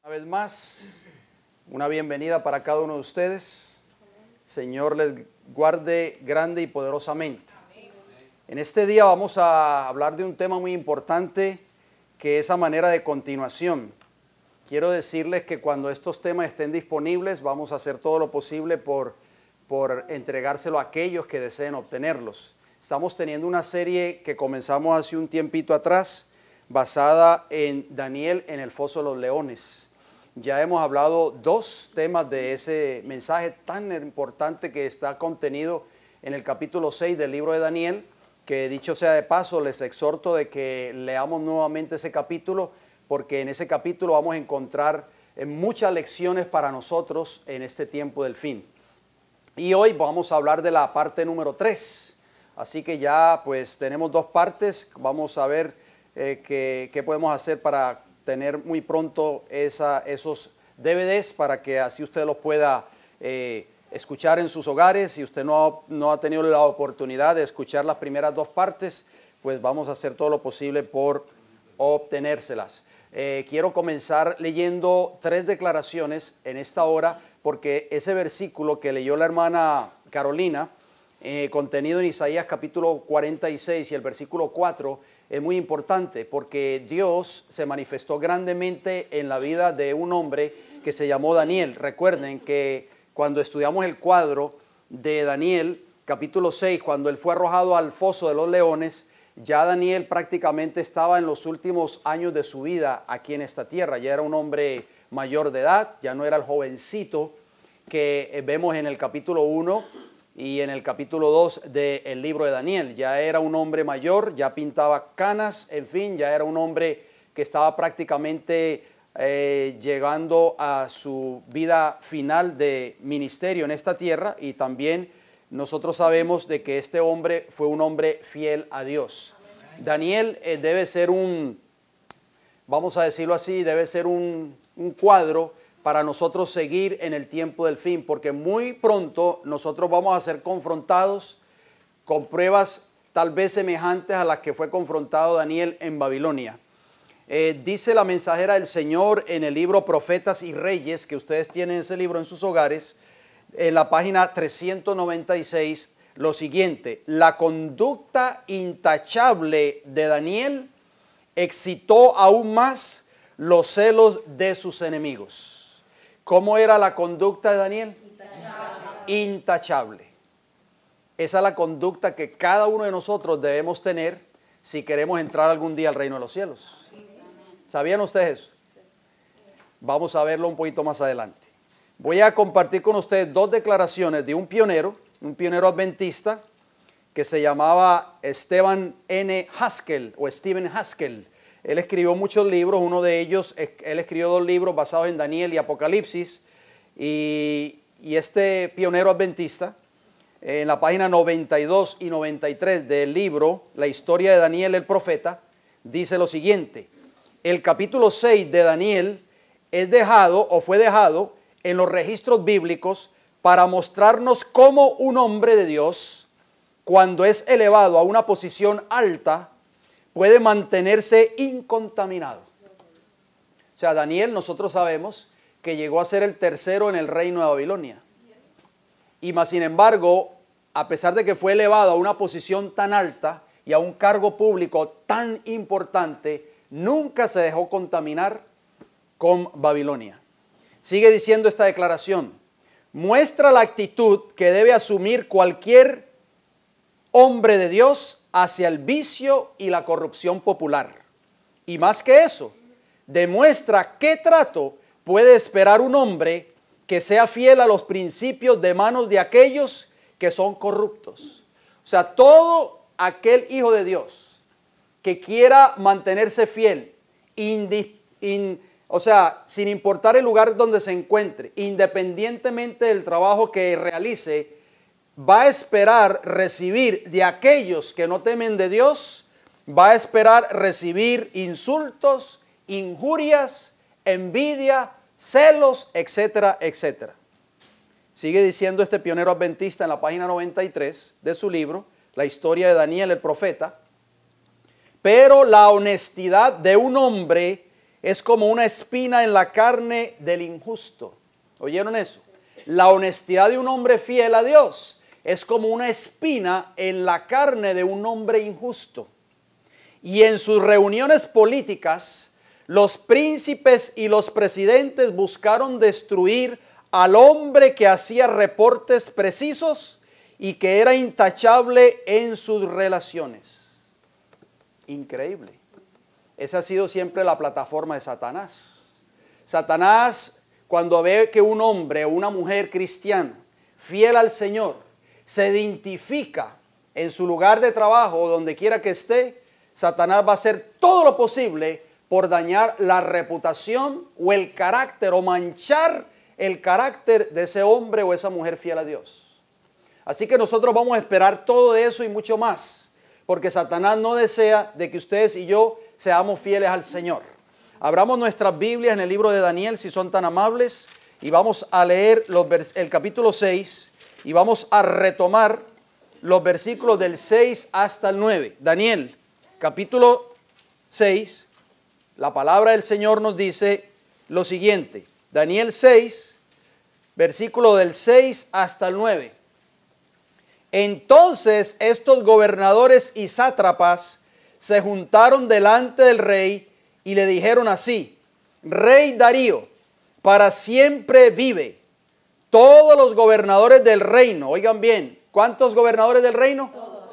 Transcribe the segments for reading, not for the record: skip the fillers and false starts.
Una vez más, una bienvenida para cada uno de ustedes. Señor les guarde grande y poderosamente. En este día vamos a hablar de un tema muy importante que es a manera de continuación. Quiero decirles que cuando estos temas estén disponibles vamos a hacer todo lo posible por entregárselo a aquellos que deseen obtenerlos. Estamos teniendo una serie que comenzamos hace un tiempito atrás, basada en Daniel en el foso de los leones. Ya hemos hablado dos temas de ese mensaje tan importante que está contenido en el capítulo 6 del libro de Daniel, que dicho sea de paso, les exhorto de que leamos nuevamente ese capítulo, porque en ese capítulo vamos a encontrar muchas lecciones para nosotros en este tiempo del fin. Y hoy vamos a hablar de la parte número 3, así que ya pues tenemos dos partes. Vamos a ver qué podemos hacer para tener muy pronto esos DVDs para que así usted los pueda escuchar en sus hogares. Si usted no ha tenido la oportunidad de escuchar las primeras dos partes, pues vamos a hacer todo lo posible por obtenérselas. Quiero comenzar leyendo 3 declaraciones en esta hora, porque ese versículo que leyó la hermana Carolina, contenido en Isaías capítulo 46 y el versículo 4, es muy importante porque Dios se manifestó grandemente en la vida de un hombre que se llamó Daniel. Recuerden que cuando estudiamos el cuadro de Daniel, capítulo 6, cuando él fue arrojado al foso de los leones, ya Daniel prácticamente estaba en los últimos años de su vida aquí en esta tierra. Ya era un hombre mayor de edad, ya no era el jovencito que vemos en el capítulo 1 y en el capítulo 2 del libro de Daniel. Ya era un hombre mayor, ya pintaba canas, en fin, ya era un hombre que estaba prácticamente llegando a su vida final de ministerio en esta tierra, y también nosotros sabemos de que este hombre fue un hombre fiel a Dios. Daniel debe ser vamos a decirlo así, debe ser un cuadro para nosotros seguir en el tiempo del fin, porque muy pronto nosotros vamos a ser confrontados con pruebas tal vez semejantes a las que fue confrontado Daniel en Babilonia. Dice la mensajera del Señor en el libro Profetas y Reyes, que ustedes tienen ese libro en sus hogares, en la página 396, lo siguiente: la conducta intachable de Daniel excitó aún más los celos de sus enemigos. ¿Cómo era la conducta de Daniel? Intachable. Esa es la conducta que cada uno de nosotros debemos tener si queremos entrar algún día al reino de los cielos. ¿Sabían ustedes eso? Vamos a verlo un poquito más adelante. Voy a compartir con ustedes 2 declaraciones de un pionero adventista que se llamaba Stephen N. Haskell o Stephen Haskell. Él escribió muchos libros, uno de ellos, él escribió 2 libros basados en Daniel y Apocalipsis, y este pionero adventista, en la página 92 y 93 del libro La historia de Daniel el profeta, dice lo siguiente: el capítulo 6 de Daniel fue dejado en los registros bíblicos para mostrarnos cómo un hombre de Dios, cuando es elevado a una posición alta, puede mantenerse incontaminado. O sea, Daniel, nosotros sabemos que llegó a ser el tercero en el reino de Babilonia. Y más sin embargo, a pesar de que fue elevado a una posición tan alta y a un cargo público tan importante, nunca se dejó contaminar con Babilonia. Sigue diciendo esta declaración: muestra la actitud que debe asumir cualquier hombre de Dios hacia el vicio y la corrupción popular. Y más que eso, demuestra qué trato puede esperar un hombre que sea fiel a los principios de manos de aquellos que son corruptos. O sea, todo aquel hijo de Dios que quiera mantenerse fiel, sin importar el lugar donde se encuentre, independientemente del trabajo que realice, va a esperar recibir de aquellos que no temen de Dios, va a esperar recibir insultos, injurias, envidia, celos, etcétera, etcétera. Sigue diciendo este pionero adventista en la página 93 de su libro, La historia de Daniel el profeta: pero la honestidad de un hombre es como una espina en la carne del injusto. ¿Oyeron eso? La honestidad de un hombre fiel a Dios es como una espina en la carne de un hombre injusto. Y en sus reuniones políticas, los príncipes y los presidentes buscaron destruir al hombre que hacía reportes precisos y que era intachable en sus relaciones. Increíble. Esa ha sido siempre la plataforma de Satanás. Satanás, cuando ve que un hombre o una mujer cristiana, fiel al Señor, se identifica en su lugar de trabajo o donde quiera que esté, Satanás va a hacer todo lo posible por dañar la reputación o el carácter o manchar el carácter de ese hombre o esa mujer fiel a Dios. Así que nosotros vamos a esperar todo eso y mucho más, porque Satanás no desea de que ustedes y yo seamos fieles al Señor. Abramos nuestras Biblias en el libro de Daniel, si son tan amables, y vamos a leer el capítulo 6 y vamos a retomar los versículos del 6 hasta el 9. Daniel, capítulo 6, la palabra del Señor nos dice lo siguiente. Daniel 6, versículo del 6 hasta el 9. Entonces estos gobernadores y sátrapas se juntaron delante del rey y le dijeron así: Rey Darío, para siempre vive. Todos los gobernadores del reino, oigan bien, ¿cuántos gobernadores del reino? Todos.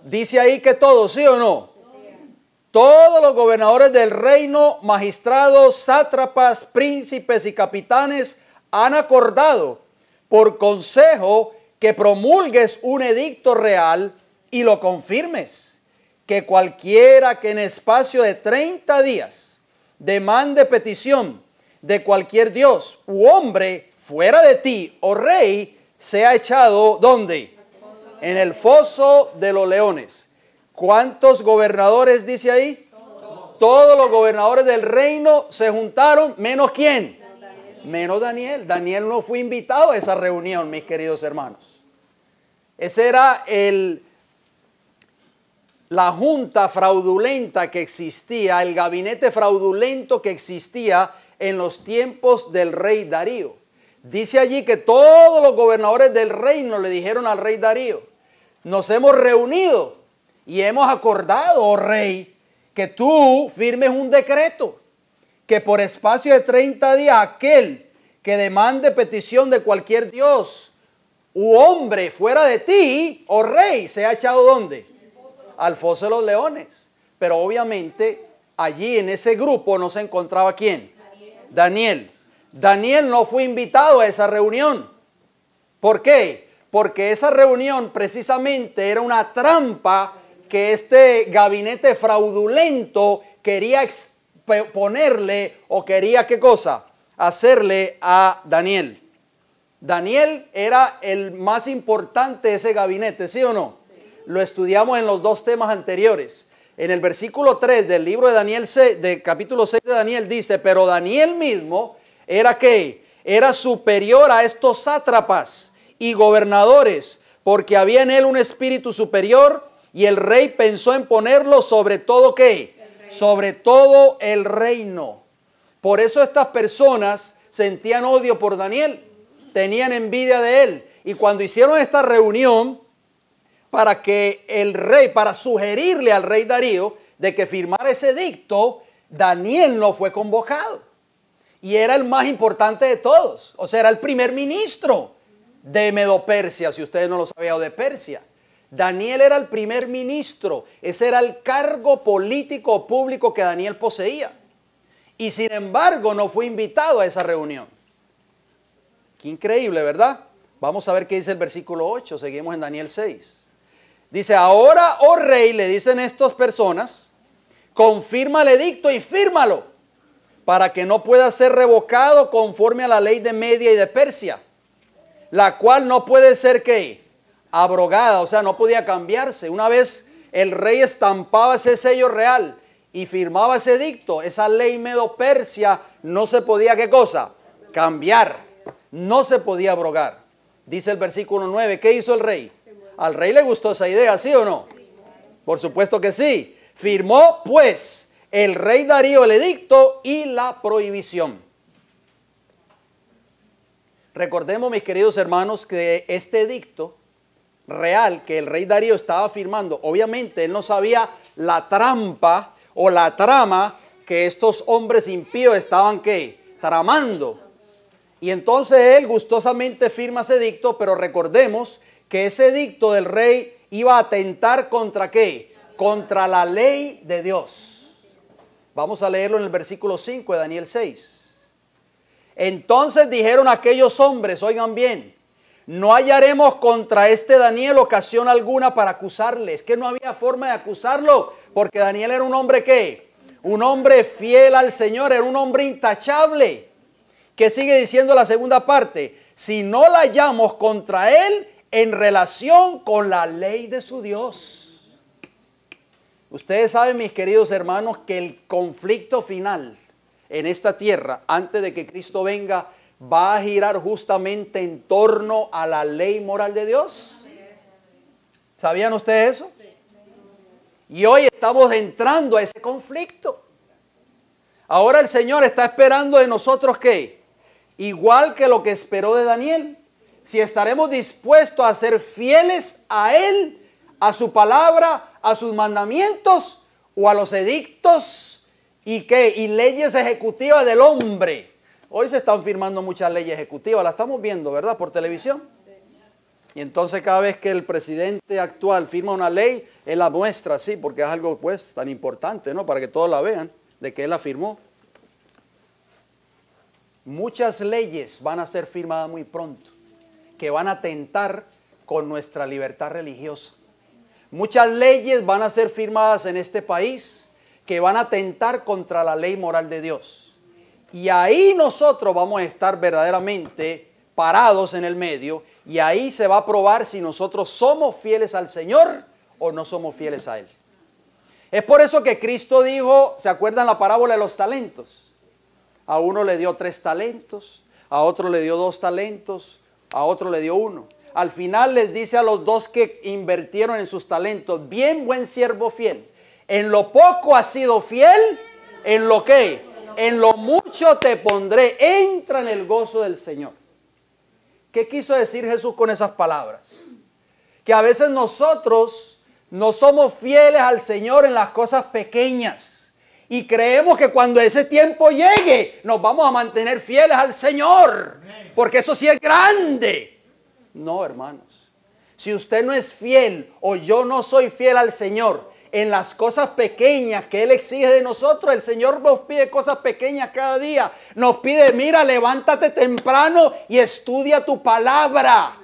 Dice ahí que todos, ¿sí o no? Sí. Todos los gobernadores del reino, magistrados, sátrapas, príncipes y capitanes han acordado por consejo que promulgues un edicto real y lo confirmes, que cualquiera que en espacio de 30 días demande petición de cualquier dios u hombre fuera de ti, oh rey, sea echado, ¿dónde? En el foso de los leones. ¿Cuántos gobernadores dice ahí? Todos los gobernadores del reino se juntaron, ¿menos quién? Menos Daniel. Daniel no fue invitado a esa reunión, mis queridos hermanos. Ese era la junta fraudulenta que existía, el gabinete fraudulento que existía en los tiempos del rey Darío. Dice allí que todos los gobernadores del reino le dijeron al rey Darío: nos hemos reunido y hemos acordado, oh rey, que tú firmes un decreto, que por espacio de 30 días aquel que demande petición de cualquier dios u hombre fuera de ti, oh rey, sea echado ¿dónde? Al foso de los leones. Pero obviamente allí en ese grupo no se encontraba ¿quién? Daniel. Daniel no fue invitado a esa reunión. ¿Por qué? Porque esa reunión precisamente era una trampa que este gabinete fraudulento quería ponerle o quería ¿qué cosa? Hacerle a Daniel. Daniel era el más importante de ese gabinete, ¿sí o no? Sí. Lo estudiamos en los dos temas anteriores. En el versículo 3 del libro de Daniel, del capítulo 6 de Daniel dice: pero Daniel mismo era ¿qué? Era superior a estos sátrapas y gobernadores, porque había en él un espíritu superior, y el rey pensó en ponerlo sobre todo ¿qué? Sobre todo el reino. Por eso estas personas sentían odio por Daniel, tenían envidia de él, y cuando hicieron esta reunión para que el rey, para sugerirle al rey Darío de que firmara ese edicto, Daniel no fue convocado. Y era el más importante de todos. O sea, era el primer ministro de Medo-Persia, si ustedes no lo sabían, o de Persia. Daniel era el primer ministro. Ese era el cargo político público que Daniel poseía. Y sin embargo no fue invitado a esa reunión. Qué increíble, ¿verdad? Vamos a ver qué dice el versículo 8. Seguimos en Daniel 6. Dice: ahora, oh rey, le dicen estas personas, confirma el edicto y fírmalo, para que no pueda ser revocado conforme a la ley de Media y de Persia, la cual no puede ser ¿qué? Abrogada, o sea, no podía cambiarse. Una vez el rey estampaba ese sello real y firmaba ese edicto, esa ley Medo-Persia no se podía ¿qué cosa? Cambiar, no se podía abrogar. Dice el versículo 9, ¿qué hizo el rey? Al rey le gustó esa idea, ¿sí o no? Por supuesto que sí. Firmó pues el rey Darío el edicto y la prohibición. Recordemos, mis queridos hermanos, que este edicto real que el rey Darío estaba firmando, obviamente él no sabía la trampa o la trama que estos hombres impíos estaban ¿qué? Tramando. Y entonces él gustosamente firma ese edicto, pero recordemos que ese edicto del rey iba a atentar contra ¿qué? Contra la ley de Dios. Vamos a leerlo en el versículo 5 de Daniel 6. Entonces dijeron aquellos hombres, oigan bien, no hallaremos contra este Daniel ocasión alguna para acusarle. Es que no había forma de acusarlo, porque Daniel era un hombre ¿qué? Un hombre fiel al Señor, era un hombre intachable. ¿Qué sigue diciendo la segunda parte? Si no la hallamos contra él en relación con la ley de su Dios. Ustedes saben, mis queridos hermanos, que el conflicto final en esta tierra, antes de que Cristo venga, va a girar justamente en torno a la ley moral de Dios. ¿Sabían ustedes eso? Y hoy estamos entrando a ese conflicto. Ahora el Señor está esperando de nosotros ¿qué? Igual que lo que esperó de Daniel. Si estaremos dispuestos a ser fieles a Él, a su palabra, a sus mandamientos o a los edictos y leyes ejecutivas del hombre. Hoy se están firmando muchas leyes ejecutivas, las estamos viendo, ¿verdad? Por televisión. Y entonces cada vez que el presidente actual firma una ley, él la muestra así, porque es algo pues tan importante, ¿no? Para que todos la vean, de que él la firmó. Muchas leyes van a ser firmadas muy pronto, que van a atentar con nuestra libertad religiosa. Muchas leyes van a ser firmadas en este país, que van a atentar contra la ley moral de Dios. Y ahí nosotros vamos a estar verdaderamente parados en el medio, y ahí se va a probar si nosotros somos fieles al Señor o no somos fieles a Él. Es por eso que Cristo dijo, ¿se acuerdan la parábola de los talentos? A uno le dio 3 talentos, a otro le dio 2 talentos, a otro le dio 1. Al final les dice a los 2 que invirtieron en sus talentos, bien buen siervo fiel. En lo poco has sido fiel, ¿en lo qué? En lo mucho te pondré, entra en el gozo del Señor. ¿Qué quiso decir Jesús con esas palabras? Que a veces nosotros no somos fieles al Señor en las cosas pequeñas. Y creemos que cuando ese tiempo llegue, nos vamos a mantener fieles al Señor. Porque eso sí es grande. No, hermanos. Si usted no es fiel o yo no soy fiel al Señor en las cosas pequeñas que Él exige de nosotros, el Señor nos pide cosas pequeñas cada día. Nos pide, mira, levántate temprano y estudia tu palabra.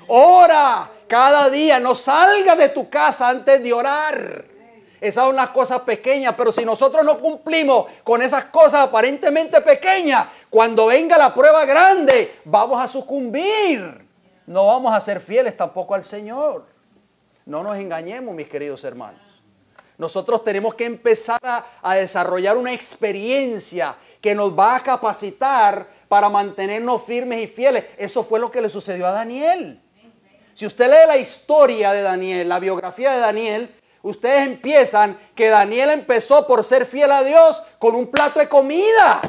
Ora cada día, no salgas de tu casa antes de orar. Esas son las cosas pequeñas, pero si nosotros no cumplimos con esas cosas aparentemente pequeñas, cuando venga la prueba grande, vamos a sucumbir. No vamos a ser fieles tampoco al Señor. No nos engañemos, mis queridos hermanos. Nosotros tenemos que empezar a desarrollar una experiencia que nos va a capacitar para mantenernos firmes y fieles. Eso fue lo que le sucedió a Daniel. Si usted lee la historia de Daniel, la biografía de Daniel, ustedes empiezan que Daniel empezó por ser fiel a Dios con un plato de comida.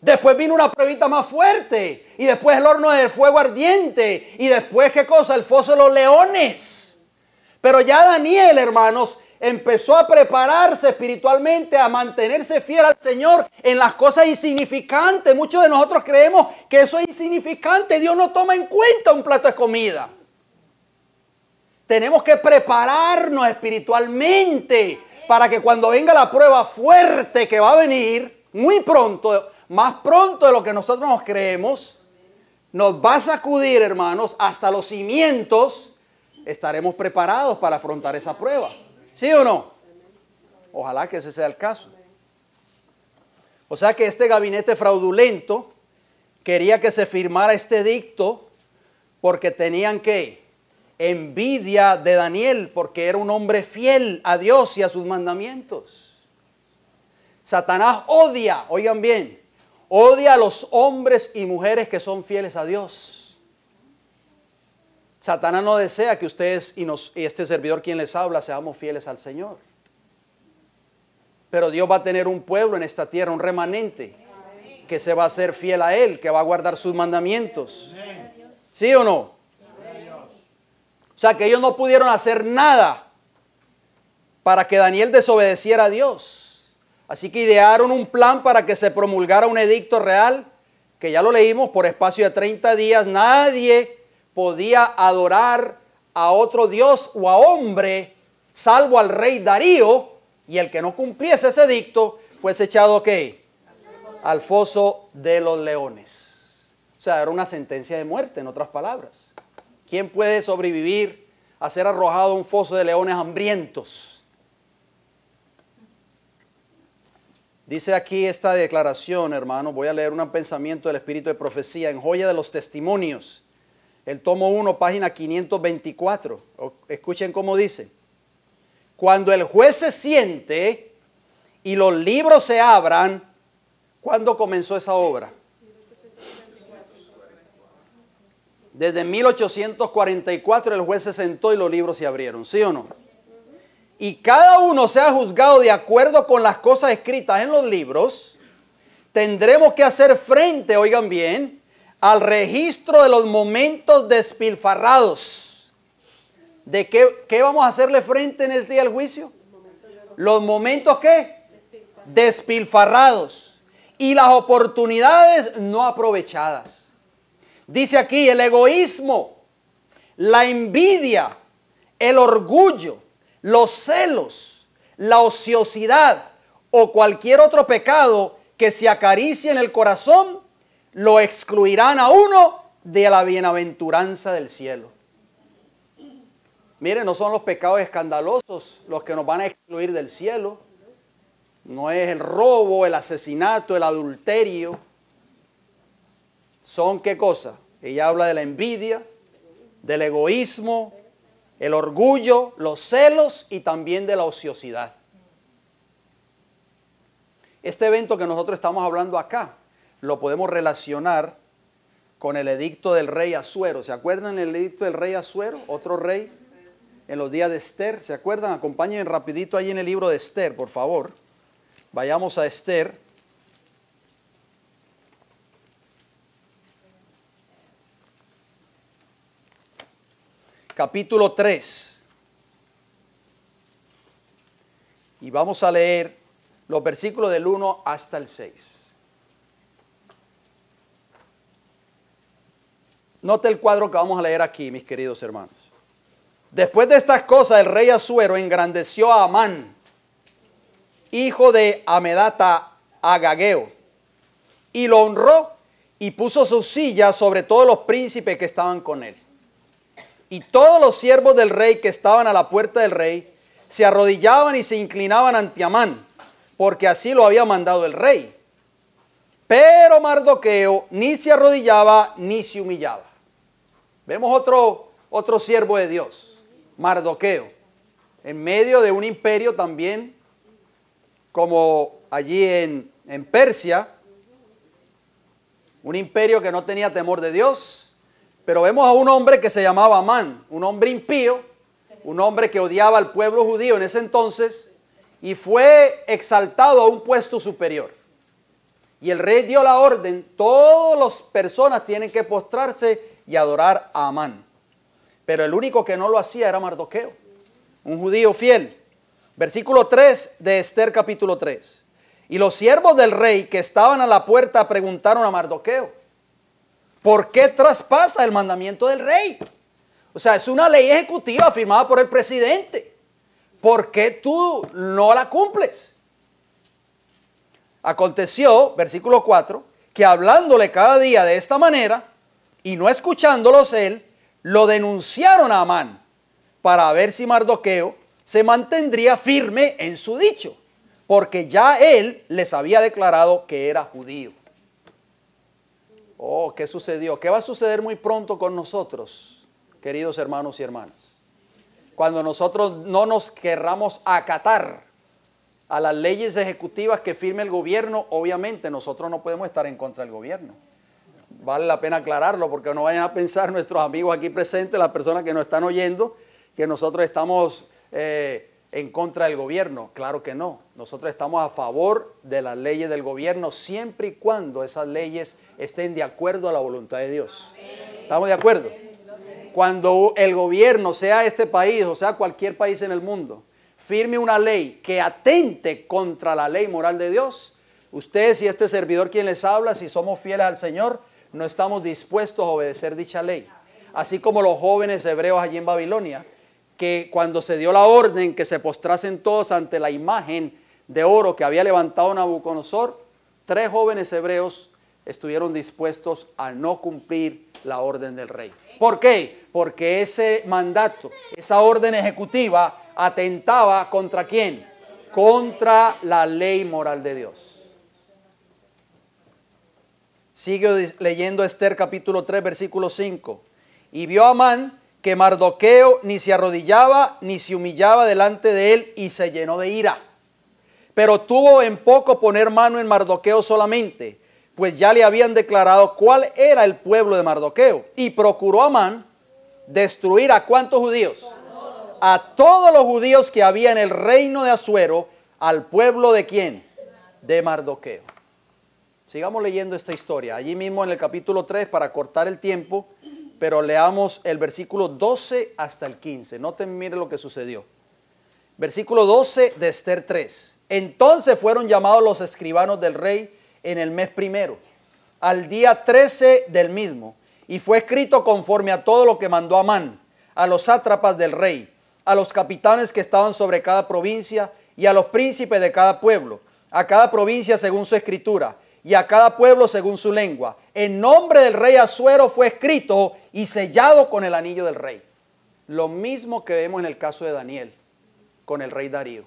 Después vino una pruebita más fuerte. Y después el horno de fuego ardiente. Y después, ¿qué cosa? El foso de los leones. Pero ya Daniel, hermanos, empezó a prepararse espiritualmente, a mantenerse fiel al Señor en las cosas insignificantes. Muchos de nosotros creemos que eso es insignificante. Dios no toma en cuenta un plato de comida. Tenemos que prepararnos espiritualmente para que cuando venga la prueba fuerte que va a venir muy pronto, más pronto de lo que nosotros nos creemos, nos va a sacudir, hermanos, hasta los cimientos. Estaremos preparados para afrontar esa prueba. ¿Sí o no? Ojalá que ese sea el caso. O sea que este gabinete fraudulento quería que se firmara este edicto porque tenían que envidia de Daniel, porque era un hombre fiel a Dios y a sus mandamientos. Satanás odia, oigan bien, odia a los hombres y mujeres que son fieles a Dios. Satanás no desea que ustedes y este servidor quien les habla seamos fieles al Señor. Pero Dios va a tener un pueblo en esta tierra, un remanente, que se va a ser fiel a Él, que va a guardar sus mandamientos. ¿Sí o no? O sea, que ellos no pudieron hacer nada para que Daniel desobedeciera a Dios. Así que idearon un plan para que se promulgara un edicto real, que ya lo leímos, por espacio de 30 días. Nadie podía adorar a otro Dios o a hombre, salvo al rey Darío, y el que no cumpliese ese edicto fuese echado, ¿qué? Al foso de los leones. O sea, era una sentencia de muerte, en otras palabras. ¿Quién puede sobrevivir a ser arrojado a un foso de leones hambrientos? Dice aquí esta declaración, hermano, voy a leer un pensamiento del Espíritu de Profecía en Joya de los Testimonios, el tomo 1, página 524. Escuchen cómo dice. Cuando el juez se siente y los libros se abran, ¿cuándo comenzó esa obra? Desde 1844 el juez se sentó y los libros se abrieron, ¿sí o no? Y cada uno sea juzgado de acuerdo con las cosas escritas en los libros, tendremos que hacer frente, oigan bien, al registro de los momentos despilfarrados. ¿De qué vamos a hacerle frente en el día del juicio? Los momentos ¿qué? Despilfarrados. Y las oportunidades no aprovechadas. Dice aquí el egoísmo, la envidia, el orgullo, los celos, la ociosidad o cualquier otro pecado que se acaricie en el corazón, lo excluirán a uno de la bienaventuranza del cielo. Miren, no son los pecados escandalosos los que nos van a excluir del cielo. No es el robo, el asesinato, el adulterio. ¿Son qué cosa? Ella habla de la envidia, del egoísmo, el orgullo, los celos y también de la ociosidad. Este evento que nosotros estamos hablando acá, lo podemos relacionar con el edicto del rey Asuero. ¿Se acuerdan el edicto del rey Asuero? Otro rey en los días de Esther. ¿Se acuerdan? Acompáñenme rapidito ahí en el libro de Esther, por favor. Vayamos a Esther. Capítulo 3. Y vamos a leer los versículos del 1 hasta el 6. Note el cuadro que vamos a leer aquí, mis queridos hermanos. Después de estas cosas, el rey Asuero engrandeció a Amán, hijo de Amedata Agageo, y lo honró y puso su silla sobre todos los príncipes que estaban con él. Y todos los siervos del rey que estaban a la puerta del rey se arrodillaban y se inclinaban ante Amán, porque así lo había mandado el rey. Pero Mardoqueo ni se arrodillaba ni se humillaba. Vemos otro siervo de Dios, Mardoqueo, en medio de un imperio también, como allí en Persia, un imperio que no tenía temor de Dios, pero vemos a un hombre que se llamaba Amán, un hombre impío, un hombre que odiaba al pueblo judío en ese entonces, y fue exaltado a un puesto superior. Y el rey dio la orden, todas las personas tienen que postrarse y adorar a Amán. Pero el único que no lo hacía era Mardoqueo, un judío fiel. Versículo 3 de Esther capítulo 3. Y los siervos del rey que estaban a la puerta preguntaron a Mardoqueo, ¿por qué traspasa el mandamiento del rey? O sea, es una ley ejecutiva firmada por el presidente. ¿Por qué tú no la cumples? Aconteció, versículo 4, que hablándole cada día de esta manera y no escuchándolos él, lo denunciaron a Amán para ver si Mardoqueo se mantendría firme en su dicho, porque ya él les había declarado que era judío. Oh, ¿qué sucedió? ¿Qué va a suceder muy pronto con nosotros, queridos hermanos y hermanas? Cuando nosotros no nos querramos acatar a las leyes ejecutivas que firme el gobierno, obviamente nosotros no podemos estar en contra del gobierno. Vale la pena aclararlo porque no vayan a pensar nuestros amigos aquí presentes, las personas que nos están oyendo, que nosotros estamos en contra del gobierno. Claro que no. Nosotros estamos a favor de las leyes del gobierno siempre y cuando esas leyes estén de acuerdo a la voluntad de Dios. ¿Estamos de acuerdo? Cuando el gobierno, sea este país o sea cualquier país en el mundo, firme una ley que atente contra la ley moral de Dios, ustedes y este servidor quien les habla, si somos fieles al Señor, no estamos dispuestos a obedecer dicha ley. Así como los jóvenes hebreos allí en Babilonia, que cuando se dio la orden que se postrasen todos ante la imagen de oro que había levantado Nabucodonosor, 3 jóvenes hebreos estuvieron dispuestos a no cumplir la orden del rey. ¿Por qué? Porque ese mandato, esa orden ejecutiva, atentaba ¿contra quién? Contra la ley moral de Dios. Sigue leyendo Esther capítulo 3, versículo 5. Y vio Amán que Mardoqueo ni se arrodillaba ni se humillaba delante de él y se llenó de ira. Pero tuvo en poco poner mano en Mardoqueo solamente, pues ya le habían declarado cuál era el pueblo de Mardoqueo. Y procuró Amán destruir ¿a cuántos judíos? A todos los judíos que había en el reino de Asuero, al pueblo ¿de quién? De Mardoqueo. Sigamos leyendo esta historia. Allí mismo en el capítulo 3, para cortar el tiempo, pero leamos el versículo 12 hasta el 15. Noten, miren lo que sucedió. Versículo 12 de Esther 3. Entonces fueron llamados los escribanos del rey en el mes primero, al día 13 del mismo, y fue escrito conforme a todo lo que mandó Amán, a los sátrapas del rey, a los capitanes que estaban sobre cada provincia, y a los príncipes de cada pueblo, a cada provincia según su escritura, y a cada pueblo según su lengua. En nombre del rey Asuero fue escrito y sellado con el anillo del rey. Lo mismo que vemos en el caso de Daniel, con el rey Darío.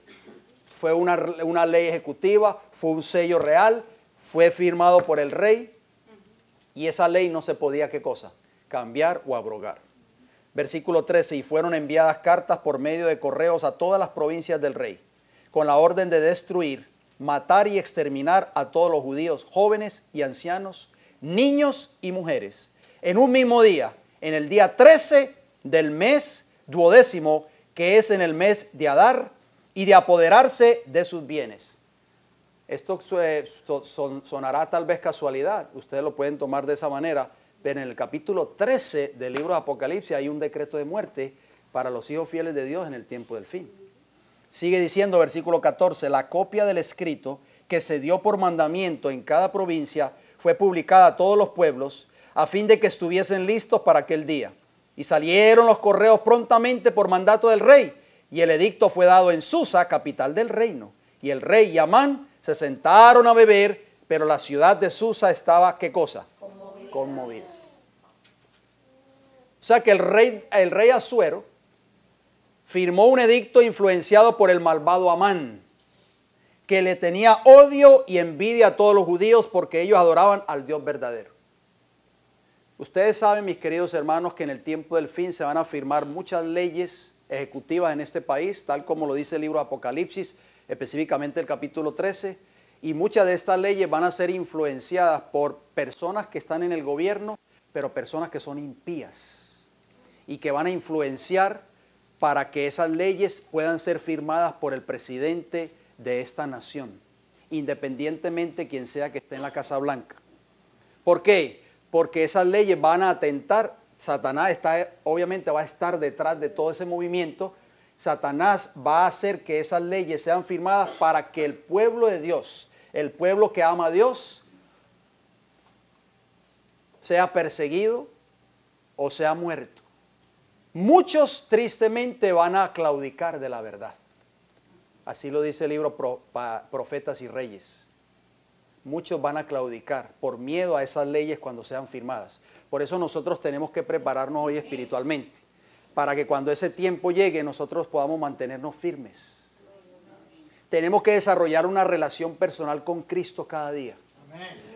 Fue una ley ejecutiva, fue un sello real, fue firmado por el rey, y esa ley no se podía, ¿qué cosa? Cambiar o abrogar. Versículo 13, y fueron enviadas cartas por medio de correos a todas las provincias del rey, con la orden de destruir, matar y exterminar a todos los judíos, jóvenes y ancianos, niños y mujeres, en un mismo día, en el día 13 del mes 12º, que es en el mes de Adar, y de apoderarse de sus bienes. Esto sonará tal vez casualidad, ustedes lo pueden tomar de esa manera, pero en el capítulo 13 del libro de Apocalipsis hay un decreto de muerte para los hijos fieles de Dios en el tiempo del fin. Sigue diciendo versículo 14, la copia del escrito que se dio por mandamiento en cada provincia fue publicada a todos los pueblos a fin de que estuviesen listos para aquel día. Y salieron los correos prontamente por mandato del rey, y el edicto fue dado en Susa, capital del reino. Y el rey y Amán se sentaron a beber, pero la ciudad de Susa estaba, ¿qué cosa? Conmovida. O sea que el rey Asuero firmó un edicto influenciado por el malvado Amán, que le tenía odio y envidia a todos los judíos porque ellos adoraban al Dios verdadero. Ustedes saben, mis queridos hermanos, que en el tiempo del fin se van a firmar muchas leyes ejecutivas en este país, tal como lo dice el libro de Apocalipsis, específicamente el capítulo 13, y muchas de estas leyes van a ser influenciadas por personas que están en el gobierno, pero personas que son impías y que van a influenciar para que esas leyes puedan ser firmadas por el presidente de esta nación, independientemente quien sea que esté en la Casa Blanca. ¿Por qué? Porque esas leyes van a atentar, Satanás obviamente va a estar detrás de todo ese movimiento. Satanás va a hacer que esas leyes sean firmadas para que el pueblo de Dios, el pueblo que ama a Dios, sea perseguido o sea muerto. Muchos tristemente van a claudicar de la verdad. Así lo dice el libro Profetas y Reyes. Muchos van a claudicar por miedo a esas leyes cuando sean firmadas. Por eso nosotros tenemos que prepararnos hoy espiritualmente, para que cuando ese tiempo llegue nosotros podamos mantenernos firmes. Tenemos que desarrollar una relación personal con Cristo cada día,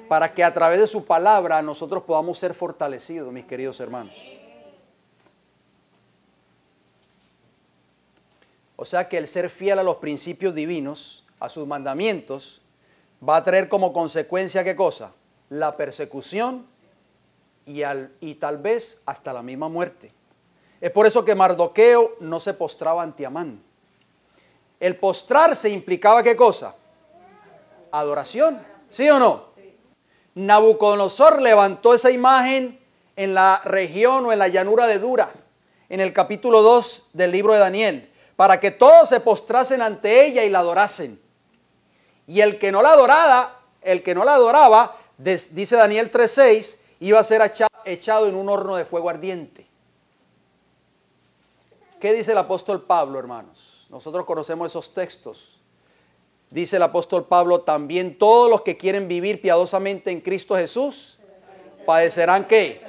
para que a través de su palabra nosotros podamos ser fortalecidos, mis queridos hermanos. O sea que el ser fiel a los principios divinos, a sus mandamientos, va a traer como consecuencia, ¿qué cosa? La persecución y tal vez hasta la misma muerte. Es por eso que Mardoqueo no se postraba ante Amán. El postrarse implicaba ¿qué cosa? Adoración, ¿sí o no? Nabucodonosor levantó esa imagen en la región o en la llanura de Dura, en el capítulo 2 del libro de Daniel, para que todos se postrasen ante ella y la adorasen. Y el que no la adoraba, dice Daniel 3:6, iba a ser echado en un horno de fuego ardiente. ¿Qué dice el apóstol Pablo, hermanos? Nosotros conocemos esos textos. Dice el apóstol Pablo, también todos los que quieren vivir piadosamente en Cristo Jesús padecerán ¿qué?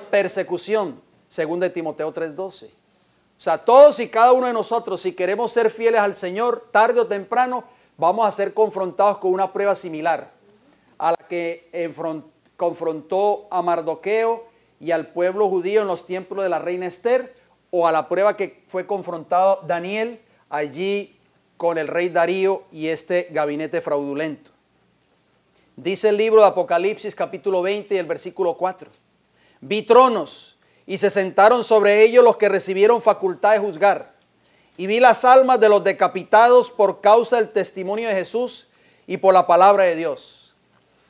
Persecución, según de Timoteo 3:12. O sea, todos y cada uno de nosotros, si queremos ser fieles al Señor, tarde o temprano, vamos a ser confrontados con una prueba similar a la que confrontó a Mardoqueo y al pueblo judío en los tiempos de la reina Esther, o a la prueba que fue confrontado Daniel allí con el rey Darío y este gabinete fraudulento. Dice el libro de Apocalipsis capítulo 20 y el versículo 4. Vi tronos y se sentaron sobre ellos los que recibieron facultad de juzgar. Y vi las almas de los decapitados por causa del testimonio de Jesús y por la palabra de Dios.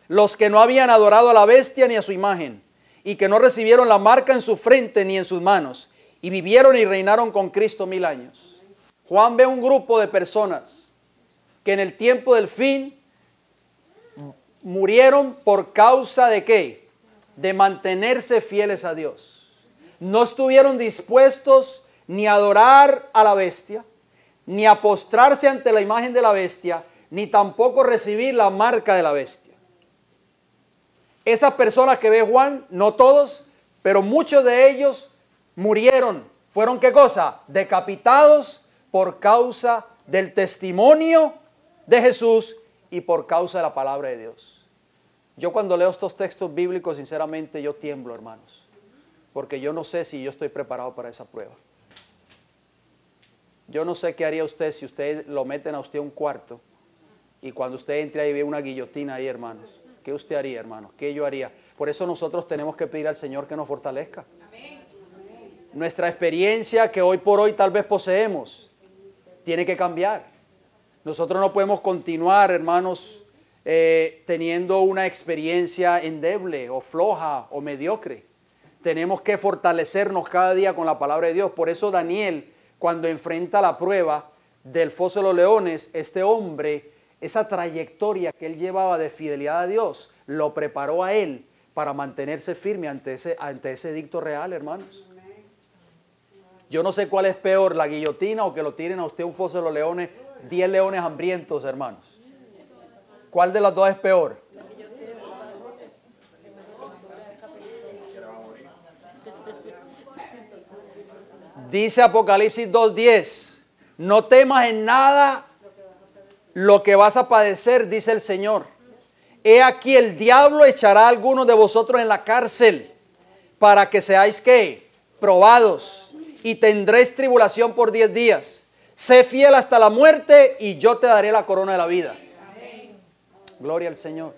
Los que no habían adorado a la bestia ni a su imagen, y que no recibieron la marca en su frente ni en sus manos, y vivieron y reinaron con Cristo 1000 años. Juan ve un grupo de personas que en el tiempo del fin murieron por causa de ¿qué? De mantenerse fieles a Dios. No estuvieron dispuestos ni a adorar a la bestia, ni a postrarse ante la imagen de la bestia, ni tampoco recibir la marca de la bestia. Esas personas que ve Juan, no todos, pero muchos de ellos murieron. ¿Fueron qué cosa? Decapitados por causa del testimonio de Jesús y por causa de la palabra de Dios. Yo cuando leo estos textos bíblicos, sinceramente, yo tiemblo, hermanos, porque yo no sé si yo estoy preparado para esa prueba. Yo no sé qué haría usted si usted lo meten a usted a un cuarto y cuando usted entre ahí ve una guillotina ahí, hermanos. ¿Qué usted haría, hermanos? ¿Qué yo haría? Por eso nosotros tenemos que pedir al Señor que nos fortalezca. Nuestra experiencia que hoy por hoy tal vez poseemos tiene que cambiar. Nosotros no podemos continuar, hermanos, teniendo una experiencia endeble o floja o mediocre. Tenemos que fortalecernos cada día con la palabra de Dios. Por eso Daniel, cuando enfrenta la prueba del foso de los leones, este hombre, esa trayectoria que él llevaba de fidelidad a Dios, lo preparó a él para mantenerse firme ante ese edicto real, hermanos. Yo no sé cuál es peor, la guillotina o que lo tiren a usted un foso de los leones, 10 leones hambrientos, hermanos. ¿Cuál de las dos es peor? Dice Apocalipsis 2:10, no temas en nada lo que vas a padecer, dice el Señor. He aquí el diablo echará a algunos de vosotros en la cárcel para que seáis ¿qué? Probados. Y tendréis tribulación por 10 días. Sé fiel hasta la muerte y yo te daré la corona de la vida. Amén. Gloria al Señor.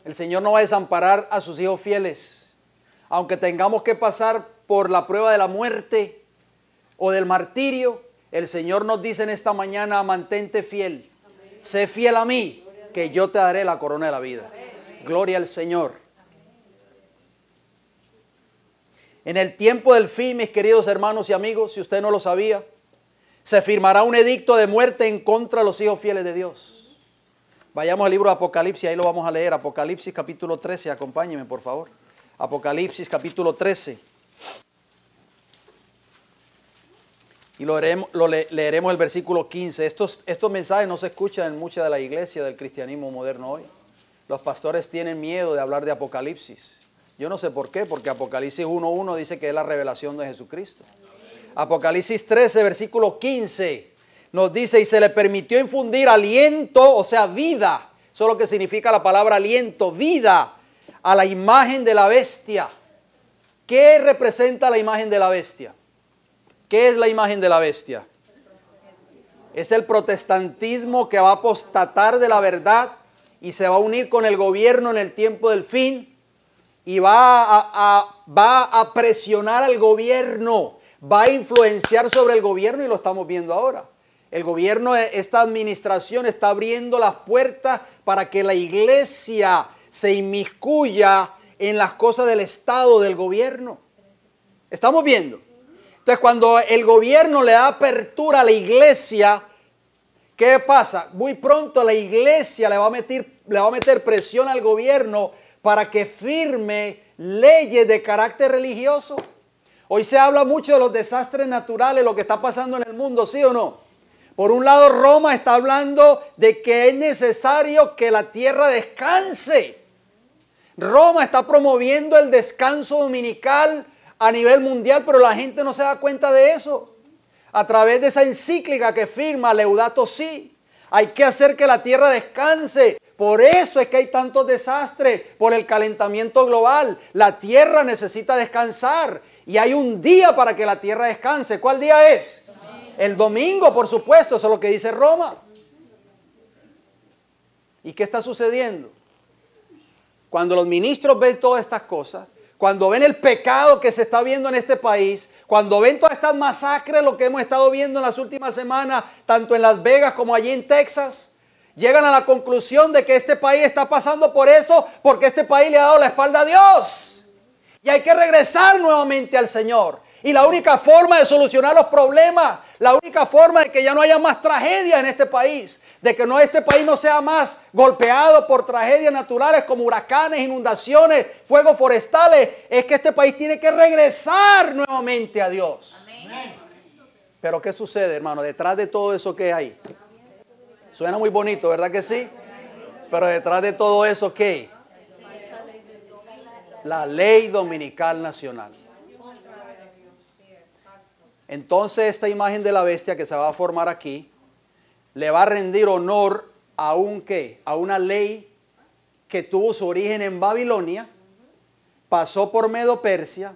El Señor no va a desamparar a sus hijos fieles. Aunque tengamos que pasar por la prueba de la muerte o del martirio, el Señor nos dice en esta mañana, mantente fiel. Amén. Sé fiel a mí, que yo te daré la corona de la vida. Amén. Gloria al Señor. En el tiempo del fin, mis queridos hermanos y amigos, si usted no lo sabía, se firmará un edicto de muerte en contra de los hijos fieles de Dios. Vayamos al libro de Apocalipsis, ahí lo vamos a leer. Apocalipsis capítulo 13, acompáñenme por favor. Apocalipsis capítulo 13. Y leeremos el versículo 15. Estos mensajes no se escuchan en mucha de la iglesia del cristianismo moderno hoy. Los pastores tienen miedo de hablar de Apocalipsis. Yo no sé por qué, porque Apocalipsis 1:1 dice que es la revelación de Jesucristo. Apocalipsis 13, versículo 15, nos dice, y se le permitió infundir aliento, o sea, vida. Eso es lo que significa la palabra aliento, vida, a la imagen de la bestia. ¿Qué representa la imagen de la bestia? ¿Qué es la imagen de la bestia? Es el protestantismo que va a apostatar de la verdad y se va a unir con el gobierno en el tiempo del fin. Y va a presionar al gobierno, va a influenciar sobre el gobierno y lo estamos viendo ahora. El gobierno, esta administración está abriendo las puertas para que la iglesia se inmiscuya en las cosas del Estado, del gobierno. ¿Estamos viendo? Entonces, cuando el gobierno le da apertura a la iglesia, ¿qué pasa? Muy pronto la iglesia le va a meter presión al gobierno para que firme leyes de carácter religioso. Hoy se habla mucho de los desastres naturales, lo que está pasando en el mundo, ¿sí o no? Por un lado, Roma está hablando de que es necesario que la tierra descanse. Roma está promoviendo el descanso dominical a nivel mundial, pero la gente no se da cuenta de eso. A través de esa encíclica que firma Laudato Si, hay que hacer que la tierra descanse. Por eso es que hay tantos desastres, por el calentamiento global. La tierra necesita descansar y hay un día para que la tierra descanse. ¿Cuál día es? El domingo, por supuesto, eso es lo que dice Roma. ¿Y qué está sucediendo? Cuando los ministros ven todas estas cosas, cuando ven el pecado que se está viendo en este país, cuando ven todas estas masacres, lo que hemos estado viendo en las últimas semanas, tanto en Las Vegas como allí en Texas, llegan a la conclusión de que este país está pasando por eso, porque este país le ha dado la espalda a Dios. Y hay que regresar nuevamente al Señor. Y la única forma de solucionar los problemas, la única forma de que ya no haya más tragedia en este país, de que este país no sea más golpeado por tragedias naturales como huracanes, inundaciones, fuegos forestales, es que este país tiene que regresar nuevamente a Dios. Amén. Pero ¿qué sucede, hermano? Detrás de todo eso que hay. Suena muy bonito, ¿verdad que sí? Pero detrás de todo eso, ¿qué? La ley dominical nacional. Entonces esta imagen de la bestia que se va a formar aquí le va a rendir honor a a una ley que tuvo su origen en Babilonia, pasó por Medo-Persia,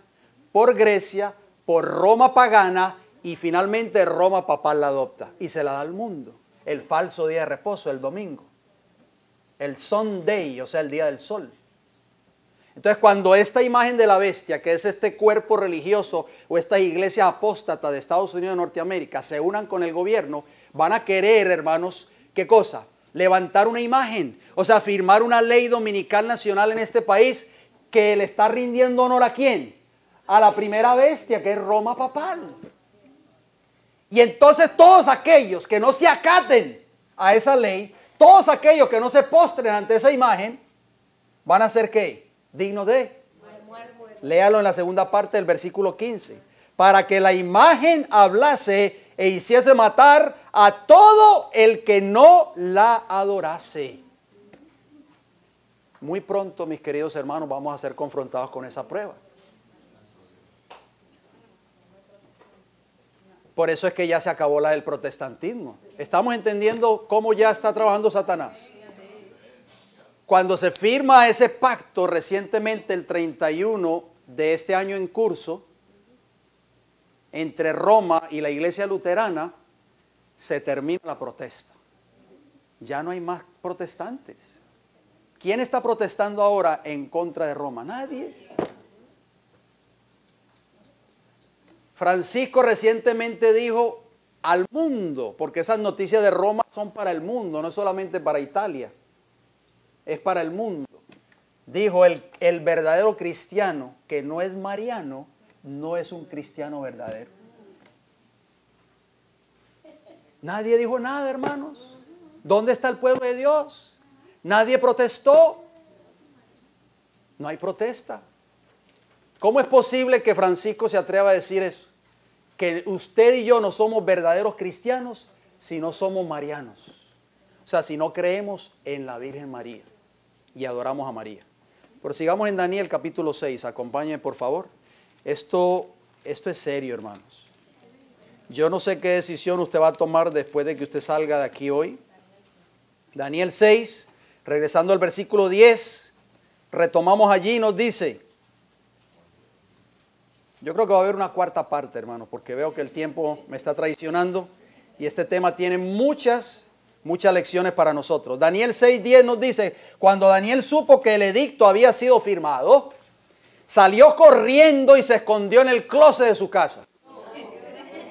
por Grecia, por Roma pagana y finalmente Roma papal la adopta y se la da al mundo. El falso día de reposo, el domingo. El Sunday, o sea, el día del sol. Entonces, cuando esta imagen de la bestia, que es este cuerpo religioso o esta iglesia apóstata de Estados Unidos de Norteamérica, se unan con el gobierno, van a querer, hermanos, ¿qué cosa? Levantar una imagen, o sea, firmar una ley dominical nacional en este país que le está rindiendo honor ¿a quién? A la primera bestia, que es Roma papal. Y entonces todos aquellos que no se acaten a esa ley, todos aquellos que no se postren ante esa imagen, van a ser ¿qué? Digno de. Léalo en la segunda parte del versículo 15. Para que la imagen hablase e hiciese matar a todo el que no la adorase. Muy pronto, mis queridos hermanos, vamos a ser confrontados con esa prueba. Por eso es que ya se acabó la del protestantismo. Estamos entendiendo cómo ya está trabajando Satanás. Cuando se firma ese pacto recientemente, el 31 de este año en curso, entre Roma y la iglesia luterana, se termina la protesta. Ya no hay más protestantes. ¿Quién está protestando ahora en contra de Roma? Nadie. Francisco recientemente dijo al mundo, porque esas noticias de Roma son para el mundo, no solamente para Italia. Es para el mundo. Dijo el verdadero cristiano que no es mariano, no es un cristiano verdadero. Nadie dijo nada, hermanos. ¿Dónde está el pueblo de Dios? Nadie protestó. No hay protesta. ¿Cómo es posible que Francisco se atreva a decir eso? Que usted y yo no somos verdaderos cristianos si no somos marianos. O sea, si no creemos en la Virgen María y adoramos a María. Pero sigamos en Daniel capítulo 6. Acompáñenme, por favor. Esto es serio, hermanos. Yo no sé qué decisión usted va a tomar después de que usted salga de aquí hoy. Daniel 6, regresando al versículo 10, retomamos allí y nos dice, yo creo que va a haber una cuarta parte, hermanos, porque veo que el tiempo me está traicionando y este tema tiene muchas lecciones para nosotros. Daniel 6:10 nos dice, cuando Daniel supo que el edicto había sido firmado, salió corriendo y se escondió en el closet de su casa.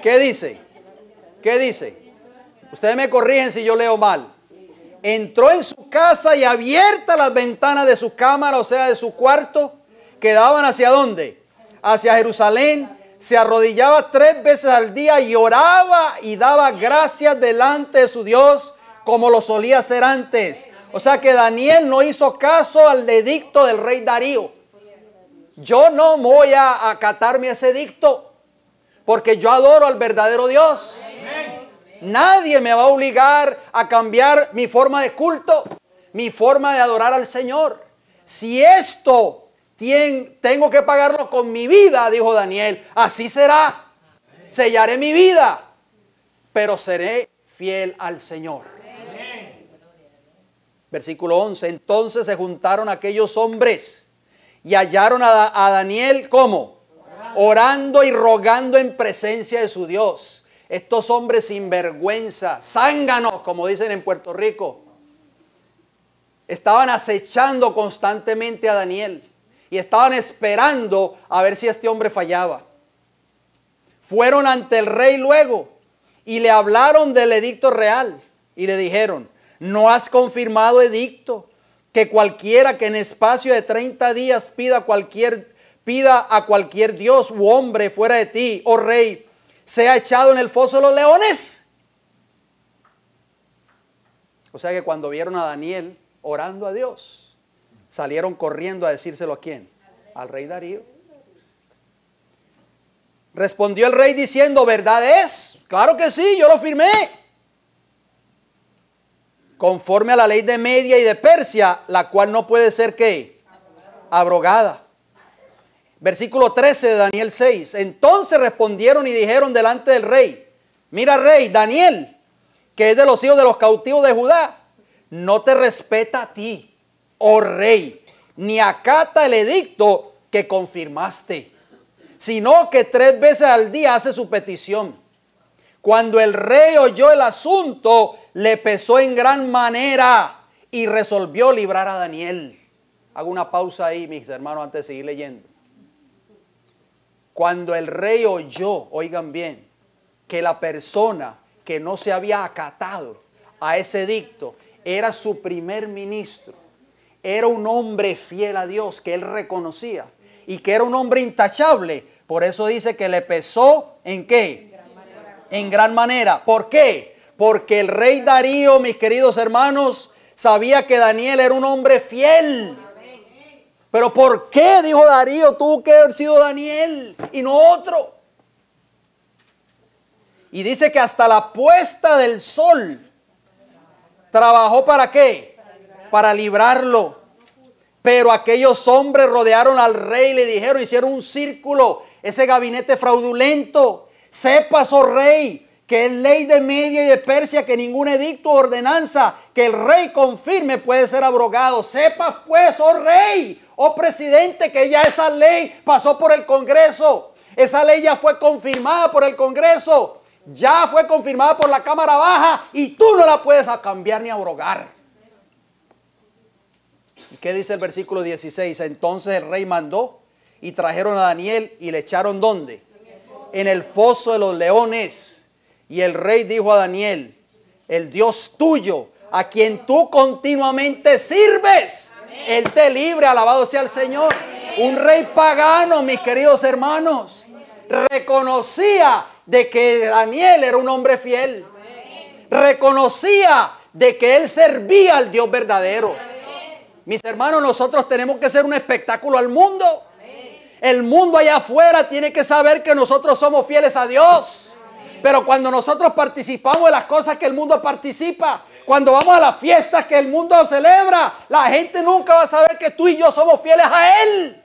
¿Qué dice? ¿Qué dice? Ustedes me corrigen si yo leo mal. Entró en su casa y abiertas las ventanas de su cámara, o sea, de su cuarto, que daban ¿hacia dónde? Hacia Jerusalén. Se arrodillaba 3 veces al día y oraba y daba gracias delante de su Dios como lo solía hacer antes. O sea que Daniel no hizo caso al edicto del rey Darío. Yo no voy a acatarme a ese edicto porque yo adoro al verdadero Dios. Nadie me va a obligar a cambiar mi forma de culto, mi forma de adorar al Señor. Si esto tengo que pagarlo con mi vida, dijo Daniel, así será. Sellaré mi vida, pero seré fiel al Señor. Versículo 11. Entonces se juntaron aquellos hombres y hallaron a Daniel, ¿cómo? Orando y rogando en presencia de su Dios. Estos hombres sin vergüenza, zánganos, como dicen en Puerto Rico, estaban acechando constantemente a Daniel y estaban esperando a ver si este hombre fallaba. Fueron ante el rey luego y le hablaron del edicto real y le dijeron: ¿no has confirmado edicto que cualquiera que en espacio de 30 días pida a cualquier dios u hombre fuera de ti, oh rey, sea echado en el foso de los leones? O sea que cuando vieron a Daniel orando a Dios, salieron corriendo a decírselo ¿a quién? Al rey Darío. Respondió el rey diciendo: ¿verdad es? Claro que sí, yo lo firmé. Conforme a la ley de Media y de Persia, la cual no puede ser ¿qué? Abrogada. Versículo 13 de Daniel 6. Entonces respondieron y dijeron delante del rey: mira, rey, Daniel, que es de los hijos de los cautivos de Judá, no te respeta a ti, oh rey, ni acata el edicto que confirmaste, sino que 3 veces al día hace su petición. Cuando el rey oyó el asunto, le pesó en gran manera y resolvió librar a Daniel. Hago una pausa ahí, mis hermanos, antes de seguir leyendo. Cuando el rey oyó, oigan bien, que la persona que no se había acatado a ese edicto era su primer ministro, era un hombre fiel a Dios que él reconocía y que era un hombre intachable. Por eso dice que le pesó ¿en qué? En gran manera. ¿Por qué? Porque el rey Darío, mis queridos hermanos, sabía que Daniel era un hombre fiel. Pero ¿por qué, dijo Darío, tuvo que haber sido Daniel y no otro? Y dice que hasta la puesta del sol trabajó ¿para qué? Para librarlo. Pero aquellos hombres rodearon al rey y le dijeron, hicieron un círculo, ese gabinete fraudulento. Sepas, oh rey, que es ley de Media y de Persia que ningún edicto o ordenanza que el rey confirme puede ser abrogado. Sepas pues, oh rey, oh presidente, que ya esa ley pasó por el Congreso. Esa ley ya fue confirmada por el Congreso. Ya fue confirmada por la Cámara Baja y tú no la puedes cambiar ni abrogar. ¿Y qué dice el versículo 16? Entonces el rey mandó y trajeron a Daniel y le echaron ¿dónde? En el foso de los leones. Y el rey dijo a Daniel: el Dios tuyo, a quien tú continuamente sirves, Él te libre, alabado sea el Señor. Un rey pagano, mis queridos hermanos, reconocía de que Daniel era un hombre fiel. Reconocía de que él servía al Dios verdadero. Mis hermanos, nosotros tenemos que ser un espectáculo al mundo. El mundo allá afuera tiene que saber que nosotros somos fieles a Dios. Pero cuando nosotros participamos de las cosas que el mundo participa, cuando vamos a las fiestas que el mundo celebra, la gente nunca va a saber que tú y yo somos fieles a Él.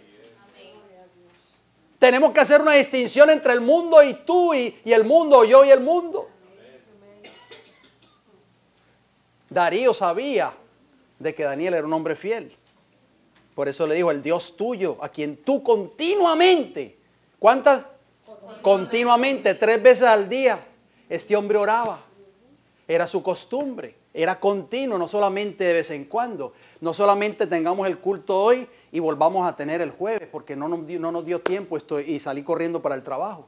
Tenemos que hacer una distinción entre el mundo y tú y el mundo, yo y el mundo. Darío sabía de que Daniel era un hombre fiel. Por eso le dijo: el Dios tuyo, a quien tú continuamente, ¿cuántas? Continuamente, 3 veces al día, este hombre oraba. Era su costumbre, era continuo, no solamente de vez en cuando. No solamente tengamos el culto hoy y volvamos a tener el jueves, porque no nos dio tiempo y salí corriendo para el trabajo.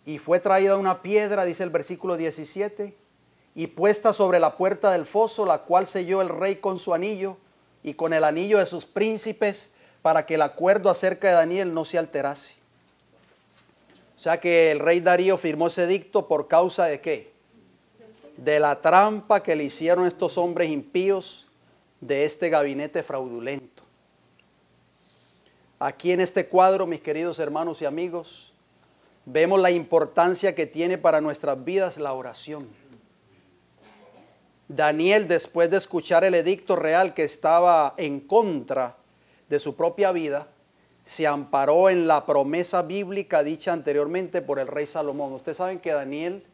Y fue traída una piedra, dice el versículo 17, y puesta sobre la puerta del foso, la cual selló el rey con su anillo y con el anillo de sus príncipes, para que el acuerdo acerca de Daniel no se alterase. O sea que el rey Darío firmó ese edicto por causa de ¿qué? De la trampa que le hicieron estos hombres impíos de este gabinete fraudulento. Aquí en este cuadro, mis queridos hermanos y amigos, vemos la importancia que tiene para nuestras vidas la oración. Daniel, después de escuchar el edicto real que estaba en contra de su propia vida, se amparó en la promesa bíblica dicha anteriormente por el rey Salomón. Ustedes saben que Daniel,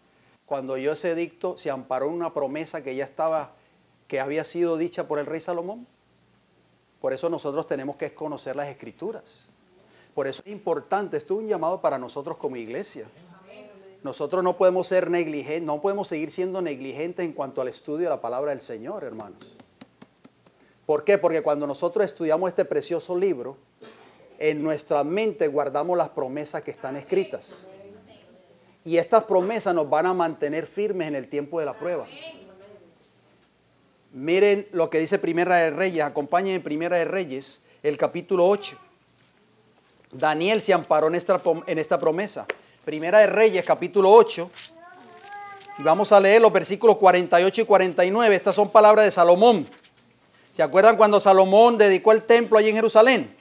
cuando oyó ese edicto, se amparó en una promesa que había sido dicha por el rey Salomón. Por eso nosotros tenemos que conocer las Escrituras. Por eso es importante, esto es un llamado para nosotros como iglesia. Nosotros no podemos ser negligentes, no podemos seguir siendo negligentes en cuanto al estudio de la palabra del Señor, hermanos. ¿Por qué? Porque cuando nosotros estudiamos este precioso libro, en nuestra mente guardamos las promesas que están escritas. Y estas promesas nos van a mantener firmes en el tiempo de la prueba. Miren lo que dice Primera de Reyes, acompáñenme en Primera de Reyes, el capítulo 8. Daniel se amparó en esta promesa. Primera de Reyes, capítulo 8. Y vamos a leer los versículos 48 y 49. Estas son palabras de Salomón. ¿Se acuerdan cuando Salomón dedicó el templo allí en Jerusalén?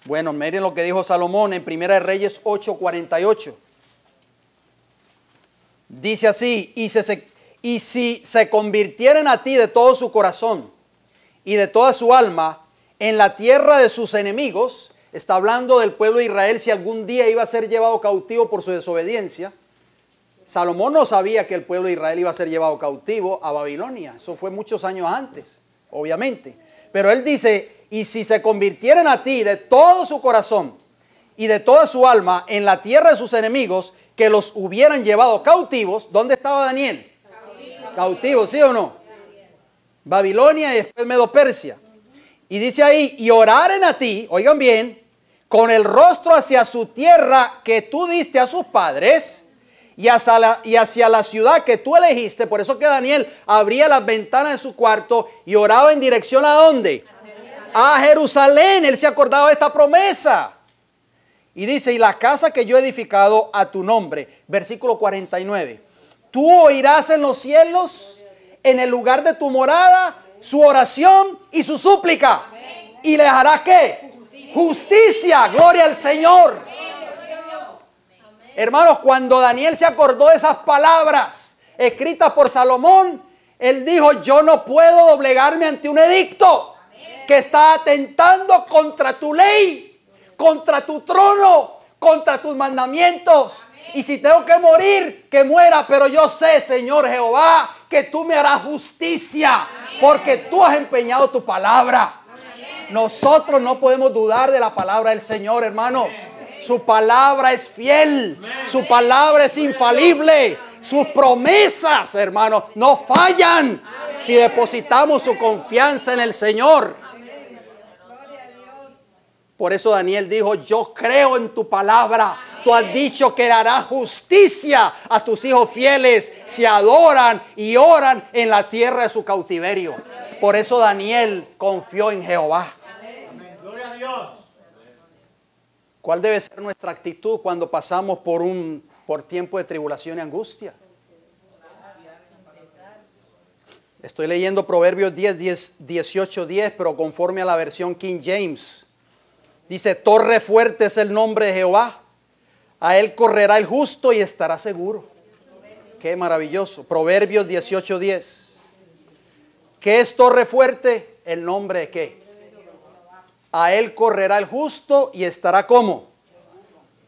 Bueno, miren lo que dijo Salomón en Primera de Reyes 8, 48. Dice así: y si se convirtieren a ti de todo su corazón y de toda su alma en la tierra de sus enemigos. Está hablando del pueblo de Israel si algún día iba a ser llevado cautivo por su desobediencia. Salomón no sabía que el pueblo de Israel iba a ser llevado cautivo a Babilonia. Eso fue muchos años antes, obviamente. Pero él dice: y si se convirtieran a ti de todo su corazón y de toda su alma en la tierra de sus enemigos, que los hubieran llevado cautivos. ¿Dónde estaba Daniel? Cautivo, ¿sí o no? Babilonia y después Medo-Persia. Y dice ahí: y oraren a ti, oigan bien, con el rostro hacia su tierra que tú diste a sus padres y hacia la ciudad que tú elegiste. Por eso que Daniel abría las ventanas de su cuarto y oraba en dirección ¿a dónde? A Jerusalén. Él se acordaba de esta promesa. Y dice: y la casa que yo he edificado a tu nombre. Versículo 49. Tú oirás en los cielos, en el lugar de tu morada, su oración y su súplica. Y les harás ¿qué? Justicia. Gloria al Señor. Hermanos, cuando Daniel se acordó de esas palabras escritas por Salomón, él dijo: yo no puedo doblegarme ante un edicto que está atentando contra tu ley, contra tu trono, contra tus mandamientos. Y si tengo que morir, que muera, pero yo sé, Señor Jehová, que tú me harás justicia, porque tú has empeñado tu palabra. Nosotros no podemos dudar de la palabra del Señor, hermanos. Su palabra es fiel, su palabra es infalible, sus promesas, hermanos, no fallan si depositamos su confianza en el Señor. Por eso Daniel dijo: yo creo en tu palabra. Tú has dicho que harás justicia a tus hijos fieles si adoran y oran en la tierra de su cautiverio. Por eso Daniel confió en Jehová. Gloria a Dios. ¿Cuál debe ser nuestra actitud cuando pasamos por tiempo de tribulación y angustia? Estoy leyendo Proverbios 18:10, pero conforme a la versión King James. Dice: torre fuerte es el nombre de Jehová. A él correrá el justo y estará seguro. Qué maravilloso. Proverbios 18:10. ¿Qué es torre fuerte? El nombre de qué. A él correrá el justo y estará ¿cómo?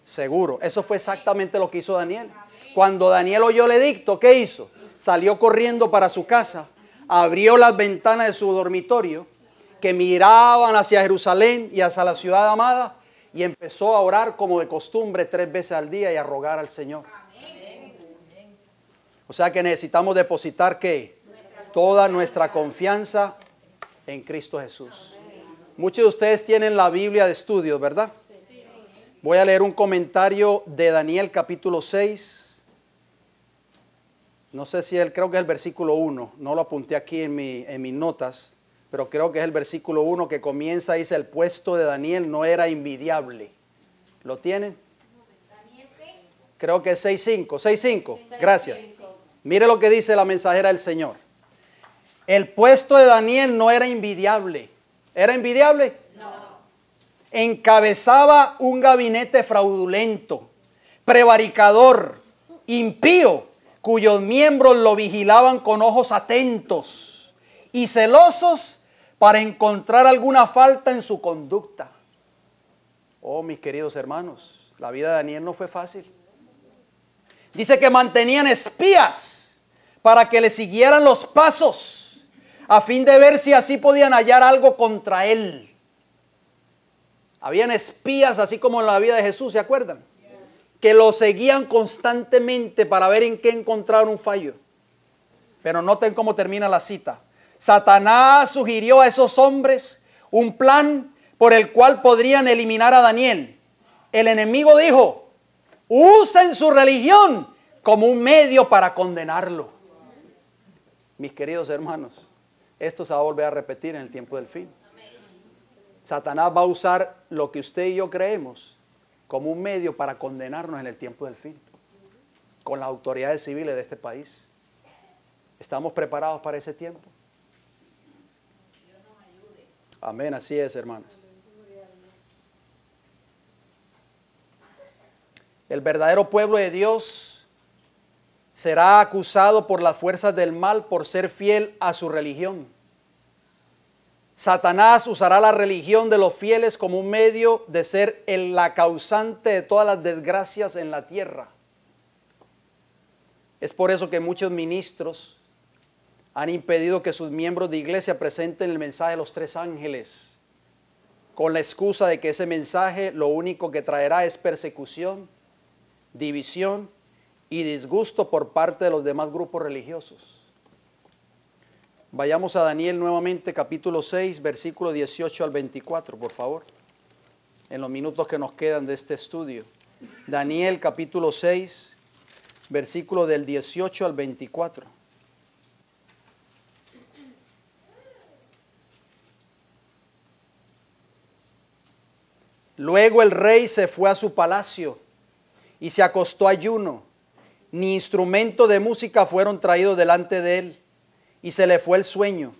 Seguro. Eso fue exactamente lo que hizo Daniel. Cuando Daniel oyó el edicto, ¿qué hizo? Salió corriendo para su casa, abrió las ventanas de su dormitorio, que miraban hacia Jerusalén y hacia la ciudad amada, y empezó a orar como de costumbre 3 veces al día y a rogar al Señor. O sea que necesitamos depositar ¿qué? Toda nuestra confianza en Cristo Jesús. Muchos de ustedes tienen la Biblia de estudio, ¿verdad? Voy a leer un comentario de Daniel capítulo 6. No sé si creo que es el versículo 1. No lo apunté aquí en mis notas, pero creo que es el versículo 1 que comienza, dice: el puesto de Daniel no era envidiable. ¿Lo tienen? Creo que es 6.5. 6.5. Gracias. Mire lo que dice la mensajera del Señor. El puesto de Daniel no era envidiable. ¿Era envidiable? No. Encabezaba un gabinete fraudulento, prevaricador, impío, cuyos miembros lo vigilaban con ojos atentos y celosos para encontrar alguna falta en su conducta. Oh, mis queridos hermanos, la vida de Daniel no fue fácil. Dice que mantenían espías para que le siguieran los pasos, a fin de ver si así podían hallar algo contra él. Habían espías, así como en la vida de Jesús, ¿se acuerdan? Que lo seguían constantemente para ver en qué encontraron un fallo. Pero noten cómo termina la cita. Satanás sugirió a esos hombres un plan por el cual podrían eliminar a Daniel. El enemigo dijo: usen su religión como un medio para condenarlo. Mis queridos hermanos, esto se va a volver a repetir en el tiempo del fin. Satanás va a usar lo que usted y yo creemos como un medio para condenarnos en el tiempo del fin, con las autoridades civiles de este país. ¿Estamos preparados para ese tiempo? Amén, así es, hermano. El verdadero pueblo de Dios será acusado por las fuerzas del mal por ser fiel a su religión. Satanás usará la religión de los fieles como un medio de ser la causante de todas las desgracias en la tierra. Es por eso que muchos ministros han impedido que sus miembros de iglesia presenten el mensaje de los 3 ángeles, con la excusa de que ese mensaje lo único que traerá es persecución, división y disgusto por parte de los demás grupos religiosos. Vayamos a Daniel nuevamente, capítulo 6, versículo 18 al 24, por favor, en los minutos que nos quedan de este estudio. Daniel, capítulo 6, versículo del 18 al 24. Luego el rey se fue a su palacio y se acostó ayuno. Ni instrumento de música fueron traídos delante de él, y se le fue el sueño.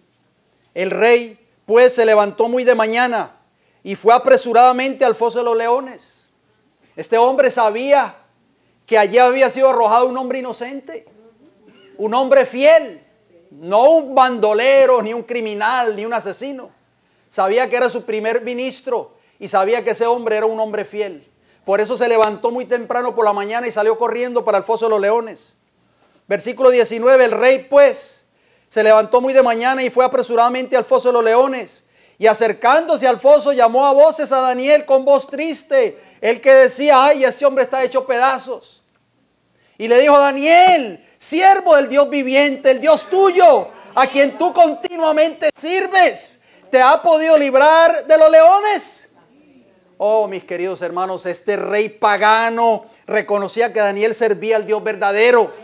El rey, pues, se levantó muy de mañana y fue apresuradamente al foso de los leones. Este hombre sabía que allí había sido arrojado un hombre inocente, un hombre fiel, no un bandolero, ni un criminal, ni un asesino. Sabía que era su primer ministro y sabía que ese hombre era un hombre fiel. Por eso se levantó muy temprano por la mañana y salió corriendo para el foso de los leones. Versículo 19, el rey, pues, se levantó muy de mañana y fue apresuradamente al foso de los leones. Y acercándose al foso llamó a voces a Daniel con voz triste, el que decía: ay, este hombre está hecho pedazos. Y le dijo: Daniel, siervo del Dios viviente, el Dios tuyo, a quien tú continuamente sirves, ¿te ha podido librar de los leones? Oh, mis queridos hermanos, este rey pagano reconocía que Daniel servía al Dios verdadero.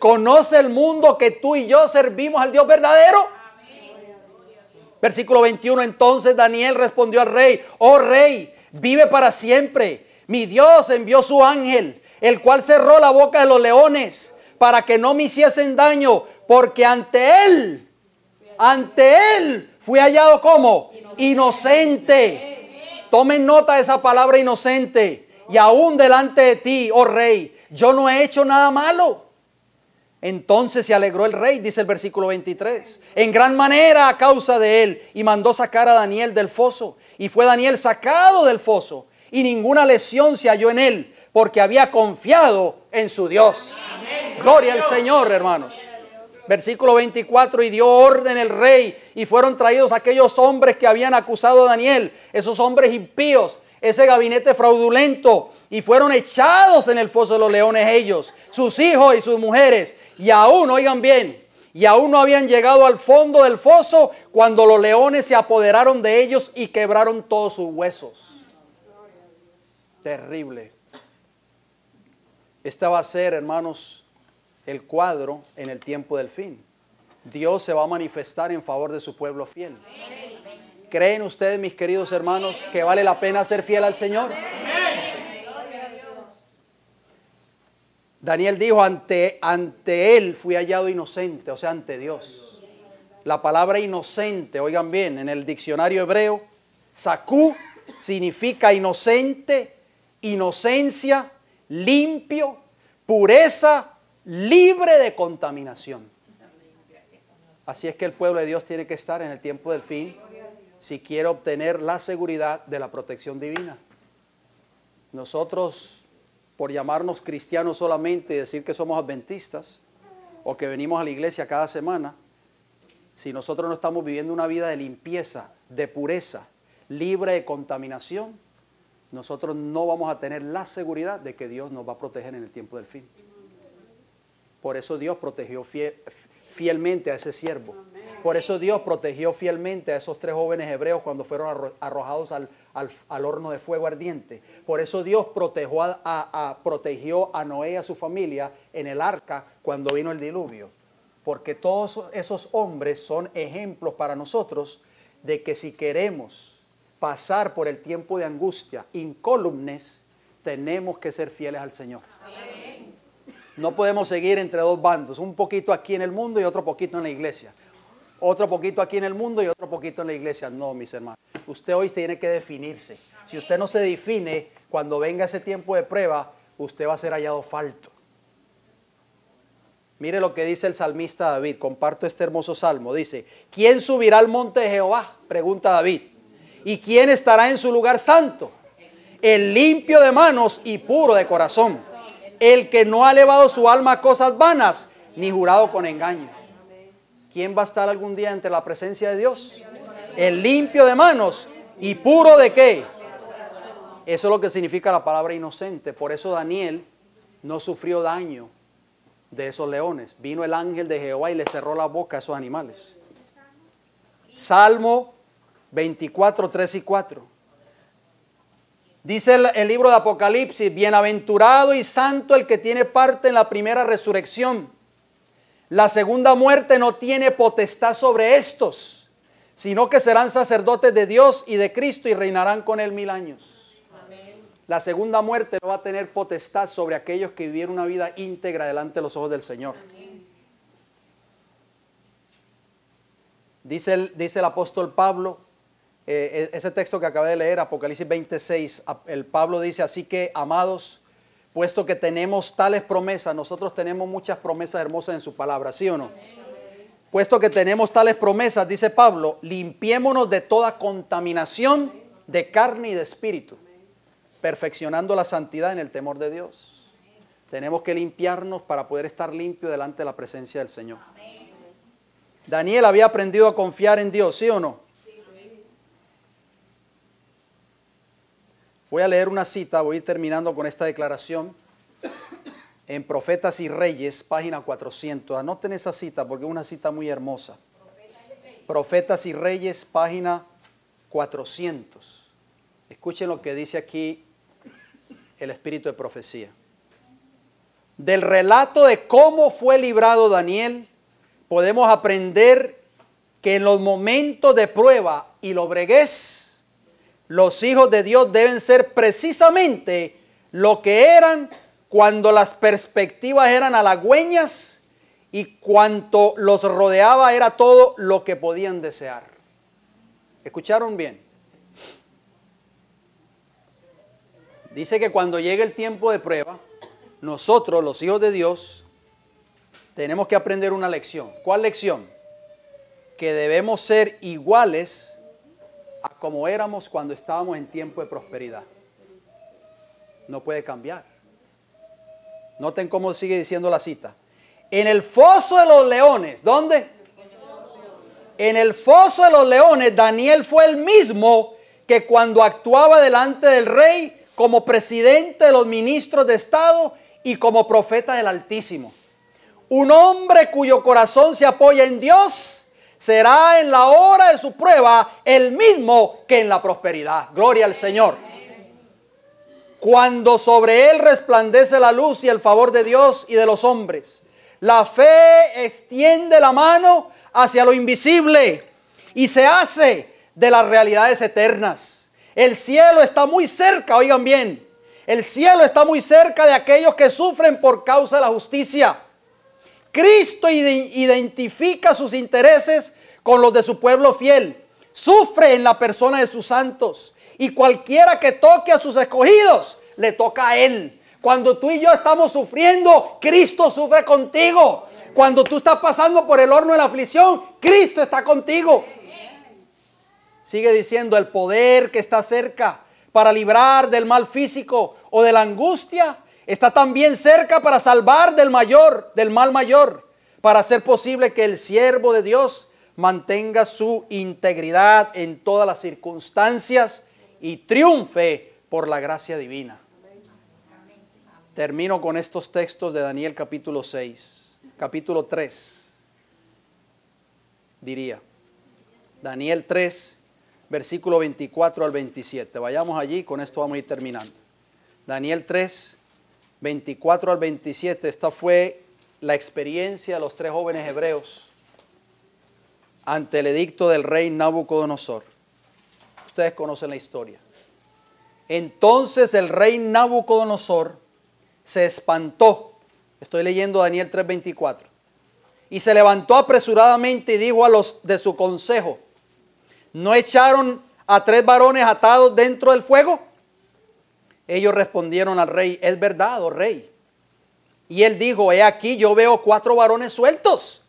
¿Conoce el mundo que tú y yo servimos al Dios verdadero? Versículo 21, entonces Daniel respondió al rey: oh rey, vive para siempre. Mi Dios envió su ángel, el cual cerró la boca de los leones, para que no me hiciesen daño, porque ante él fui hallado como inocente. Tomen nota de esa palabra, inocente. Y aún delante de ti, oh rey, yo no he hecho nada malo. Entonces se alegró el rey, dice el versículo 23, en gran manera a causa de él, y mandó sacar a Daniel del foso. Y fue Daniel sacado del foso, y ninguna lesión se halló en él, porque había confiado en su Dios. Amén. Gloria al Señor, hermanos. Versículo 24, y dio orden el rey, y fueron traídos aquellos hombres que habían acusado a Daniel, esos hombres impíos, ese gabinete fraudulento, y fueron echados en el foso de los leones ellos, sus hijos y sus mujeres. Y aún, oigan bien, y aún no habían llegado al fondo del foso cuando los leones se apoderaron de ellos y quebraron todos sus huesos. Terrible. Esta va a ser, hermanos, el cuadro en el tiempo del fin. Dios se va a manifestar en favor de su pueblo fiel. ¿Creen ustedes, mis queridos hermanos, que vale la pena ser fiel al Señor? Daniel dijo, ante él fui hallado inocente, o sea, ante Dios. La palabra inocente, oigan bien, en el diccionario hebreo, sakú significa inocente, inocencia, limpio, pureza, libre de contaminación. Así es que el pueblo de Dios tiene que estar en el tiempo del fin si quiere obtener la seguridad de la protección divina. Nosotros, por llamarnos cristianos solamente y decir que somos adventistas o que venimos a la iglesia cada semana, si nosotros no estamos viviendo una vida de limpieza, de pureza, libre de contaminación, nosotros no vamos a tener la seguridad de que Dios nos va a proteger en el tiempo del fin. Por eso Dios protegió fielmente a ese siervo. Por eso Dios protegió fielmente a esos 3 jóvenes hebreos cuando fueron arrojados al horno de fuego ardiente. Por eso Dios protegió a Noé y a su familia en el arca cuando vino el diluvio. Porque todos esos hombres son ejemplos para nosotros de que si queremos pasar por el tiempo de angustia incólumes, tenemos que ser fieles al Señor. No podemos seguir entre 2 bandos, un poquito aquí en el mundo y otro poquito en la iglesia. Otro poquito aquí en el mundo y otro poquito en la iglesia. No, mis hermanos. Usted hoy tiene que definirse. Si usted no se define, cuando venga ese tiempo de prueba, usted va a ser hallado falto. Mire lo que dice el salmista David. Comparto este hermoso salmo. Dice, ¿quién subirá al monte de Jehová? Pregunta David. ¿Y quién estará en su lugar santo? El limpio de manos y puro de corazón. El que no ha elevado su alma a cosas vanas, ni jurado con engaño. ¿Quién va a estar algún día ante la presencia de Dios? El limpio de manos y puro de ¿qué? Eso es lo que significa la palabra inocente. Por eso Daniel no sufrió daño de esos leones. Vino el ángel de Jehová y le cerró la boca a esos animales. Salmo 24, 3 y 4. Dice el libro de Apocalipsis, bienaventurado y santo el que tiene parte en la primera resurrección. La segunda muerte no tiene potestad sobre estos, sino que serán sacerdotes de Dios y de Cristo y reinarán con él 1000 años. Amén. La segunda muerte no va a tener potestad sobre aquellos que vivieron una vida íntegra delante de los ojos del Señor. Amén. Dice el apóstol Pablo, ese texto que acabé de leer, Apocalipsis 26, el Pablo dice, así que, amados, puesto que tenemos tales promesas, nosotros tenemos muchas promesas hermosas en su palabra, ¿sí o no? Puesto que tenemos tales promesas, dice Pablo, limpiémonos de toda contaminación de carne y de espíritu, perfeccionando la santidad en el temor de Dios. Tenemos que limpiarnos para poder estar limpios delante de la presencia del Señor. Daniel había aprendido a confiar en Dios, ¿sí o no? Voy a leer una cita, voy a ir terminando con esta declaración. En Profetas y Reyes, página 400. Anoten esa cita porque es una cita muy hermosa. Profetas y Reyes, página 400. Escuchen lo que dice aquí el espíritu de profecía. Del relato de cómo fue librado Daniel, podemos aprender que en los momentos de prueba y lobreguez, los hijos de Dios deben ser precisamente lo que eran cuando las perspectivas eran halagüeñas y cuanto los rodeaba era todo lo que podían desear. ¿Escucharon bien? Dice que cuando llegue el tiempo de prueba, nosotros, los hijos de Dios, tenemos que aprender una lección. ¿Cuál lección? Que debemos ser iguales a como éramos cuando estábamos en tiempo de prosperidad. No puede cambiar. Noten cómo sigue diciendo la cita. En el foso de los leones, ¿dónde? En el foso de los leones, Daniel fue el mismo que cuando actuaba delante del rey como presidente de los ministros de Estado y como profeta del Altísimo. Un hombre cuyo corazón se apoya en Dios será en la hora de su prueba el mismo que en la prosperidad. Gloria al Señor. cuando sobre él resplandece la luz y el favor de Dios y de los hombres. La fe extiende la mano hacia lo invisible y se hace de las realidades eternas. El cielo está muy cerca, oigan bien, el cielo está muy cerca de aquellos que sufren por causa de la justicia. Cristo identifica sus intereses con los de su pueblo fiel. Sufre en la persona de sus santos. Y cualquiera que toque a sus escogidos, le toca a Él. Cuando tú y yo estamos sufriendo, Cristo sufre contigo. Cuando tú estás pasando por el horno de la aflicción, Cristo está contigo. Sigue diciendo, el poder que está cerca para librar del mal físico o de la angustia, está también cerca para salvar del mal mayor, para hacer posible que el siervo de Dios mantenga su integridad en todas las circunstancias y triunfe por la gracia divina. Termino con estos textos de Daniel capítulo 6, capítulo 3, diría. Daniel 3, versículo 24 al 27. Vayamos allí, con esto vamos a ir terminando. Daniel 3, 24 al 27, esta fue la experiencia de los 3 jóvenes hebreos ante el edicto del rey Nabucodonosor. Ustedes conocen la historia. Entonces el rey Nabucodonosor se espantó. Estoy leyendo Daniel 3:24. Y se levantó apresuradamente y dijo a los de su consejo: ¿no echaron a 3 varones atados dentro del fuego? Ellos respondieron al rey: es verdad, oh rey. Y él dijo: he aquí, yo veo 4 varones sueltos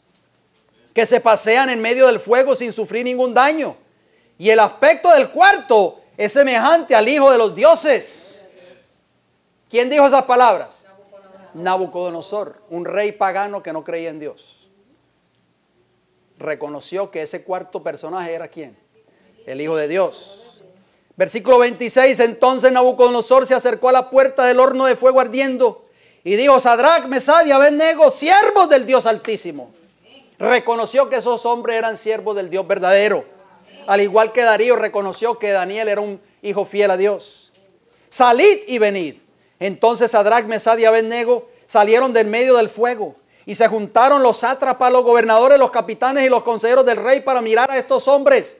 que se pasean en medio del fuego sin sufrir ningún daño. Y el aspecto del cuarto es semejante al hijo de los dioses. ¿Quién dijo esas palabras? Nabucodonosor, un rey pagano que no creía en Dios. Reconoció que ese cuarto personaje era ¿quién? El hijo de Dios. Versículo 26, entonces Nabucodonosor se acercó a la puerta del horno de fuego ardiendo y dijo: Sadrach, Mesach y Abed-nego, siervos del Dios Altísimo. Reconoció que esos hombres eran siervos del Dios verdadero. Al igual que Darío reconoció que Daniel era un hijo fiel a Dios. Salid y venid. Entonces Sadrach, Mesach y Abed-nego salieron del medio del fuego y se juntaron los sátrapas, los gobernadores, los capitanes y los consejeros del rey para mirar a estos hombres.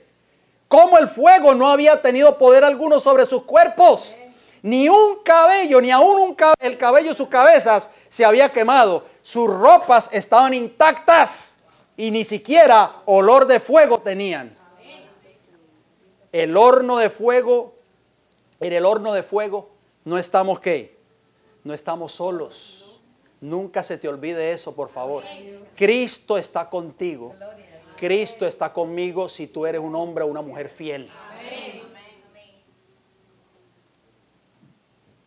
Como el fuego no había tenido poder alguno sobre sus cuerpos, ni un cabello, ni aún el cabello de sus cabezas se había quemado. Sus ropas estaban intactas y ni siquiera olor de fuego tenían. El horno de fuego, en el horno de fuego no estamos ¿qué? No estamos solos. Nunca se te olvide eso, por favor. Cristo está contigo. Cristo está conmigo si tú eres un hombre o una mujer fiel.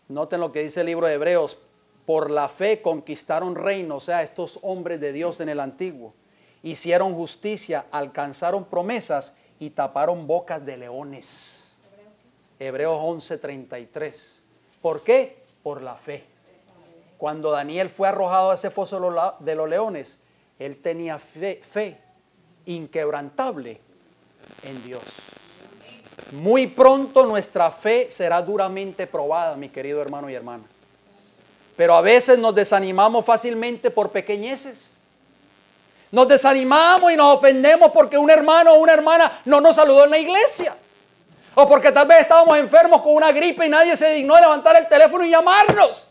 Noten lo que dice el libro de Hebreos. Por la fe conquistaron reinos, o sea, estos hombres de Dios en el antiguo. Hicieron justicia, alcanzaron promesas y taparon bocas de leones. Hebreos 11:33. ¿Por qué? Por la fe. Cuando Daniel fue arrojado a ese foso de los leones, él tenía fe inquebrantable en Dios. Muy pronto nuestra fe será duramente probada, mi querido hermano y hermana. Pero a veces nos desanimamos fácilmente por pequeñeces. Nos desanimamos y nos ofendemos porque un hermano o una hermana no nos saludó en la iglesia. O porque tal vez estábamos enfermos con una gripe y nadie se dignó de levantar el teléfono y llamarnos.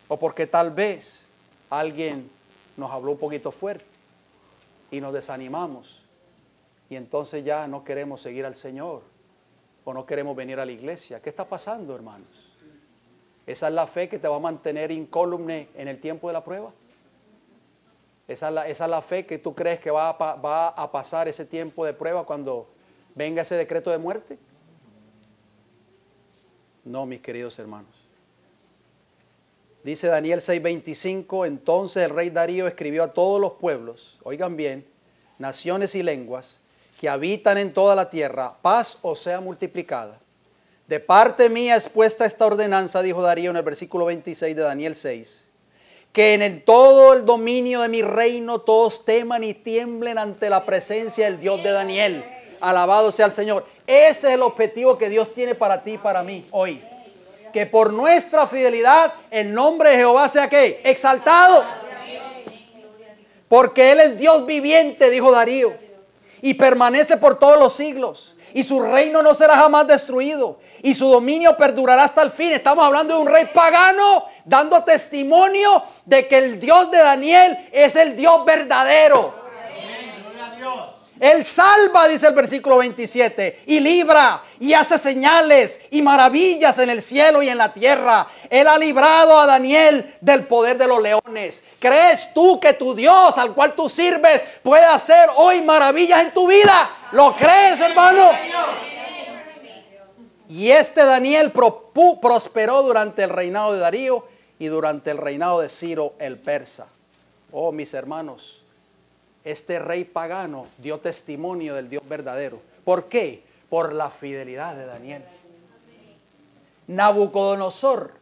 O porque tal vez alguien nos habló un poquito fuerte y nos desanimamos. Y entonces ya no queremos seguir al Señor. O no queremos venir a la iglesia. ¿Qué está pasando, hermanos? ¿Esa es la fe que te va a mantener incólume en el tiempo de la prueba? ¿Esa es la fe que tú crees que va a pasar ese tiempo de prueba cuando venga ese decreto de muerte? No, mis queridos hermanos. Dice Daniel 6:25, entonces el rey Darío escribió a todos los pueblos, oigan bien, naciones y lenguas, que habitan en toda la tierra, paz os sea multiplicada. De parte mía es puesta esta ordenanza, dijo Darío en el versículo 26 de Daniel 6, que en todo el dominio de mi reino todos teman y tiemblen ante la presencia del Dios de Daniel. Alabado sea el Señor. Ese es el objetivo que Dios tiene para ti y para mí hoy. Que por nuestra fidelidad el nombre de Jehová sea ¿qué? Exaltado. Porque Él es Dios viviente, dijo Darío, y permanece por todos los siglos. Y su reino no será jamás destruido. Y su dominio perdurará hasta el fin. Estamos hablando de un rey pagano dando testimonio de que el Dios de Daniel es el Dios verdadero. Gloria a Dios. Él salva, dice el versículo 27, y libra y hace señales y maravillas en el cielo y en la tierra. Él ha librado a Daniel del poder de los leones. ¿Crees tú que tu Dios al cual tú sirves puede hacer hoy maravillas en tu vida? ¿Lo crees, hermano? Y este Daniel prosperó durante el reinado de Darío y durante el reinado de Ciro el persa. Oh, mis hermanos, este rey pagano dio testimonio del Dios verdadero. ¿Por qué? Por la fidelidad de Daniel. Nabucodonosor,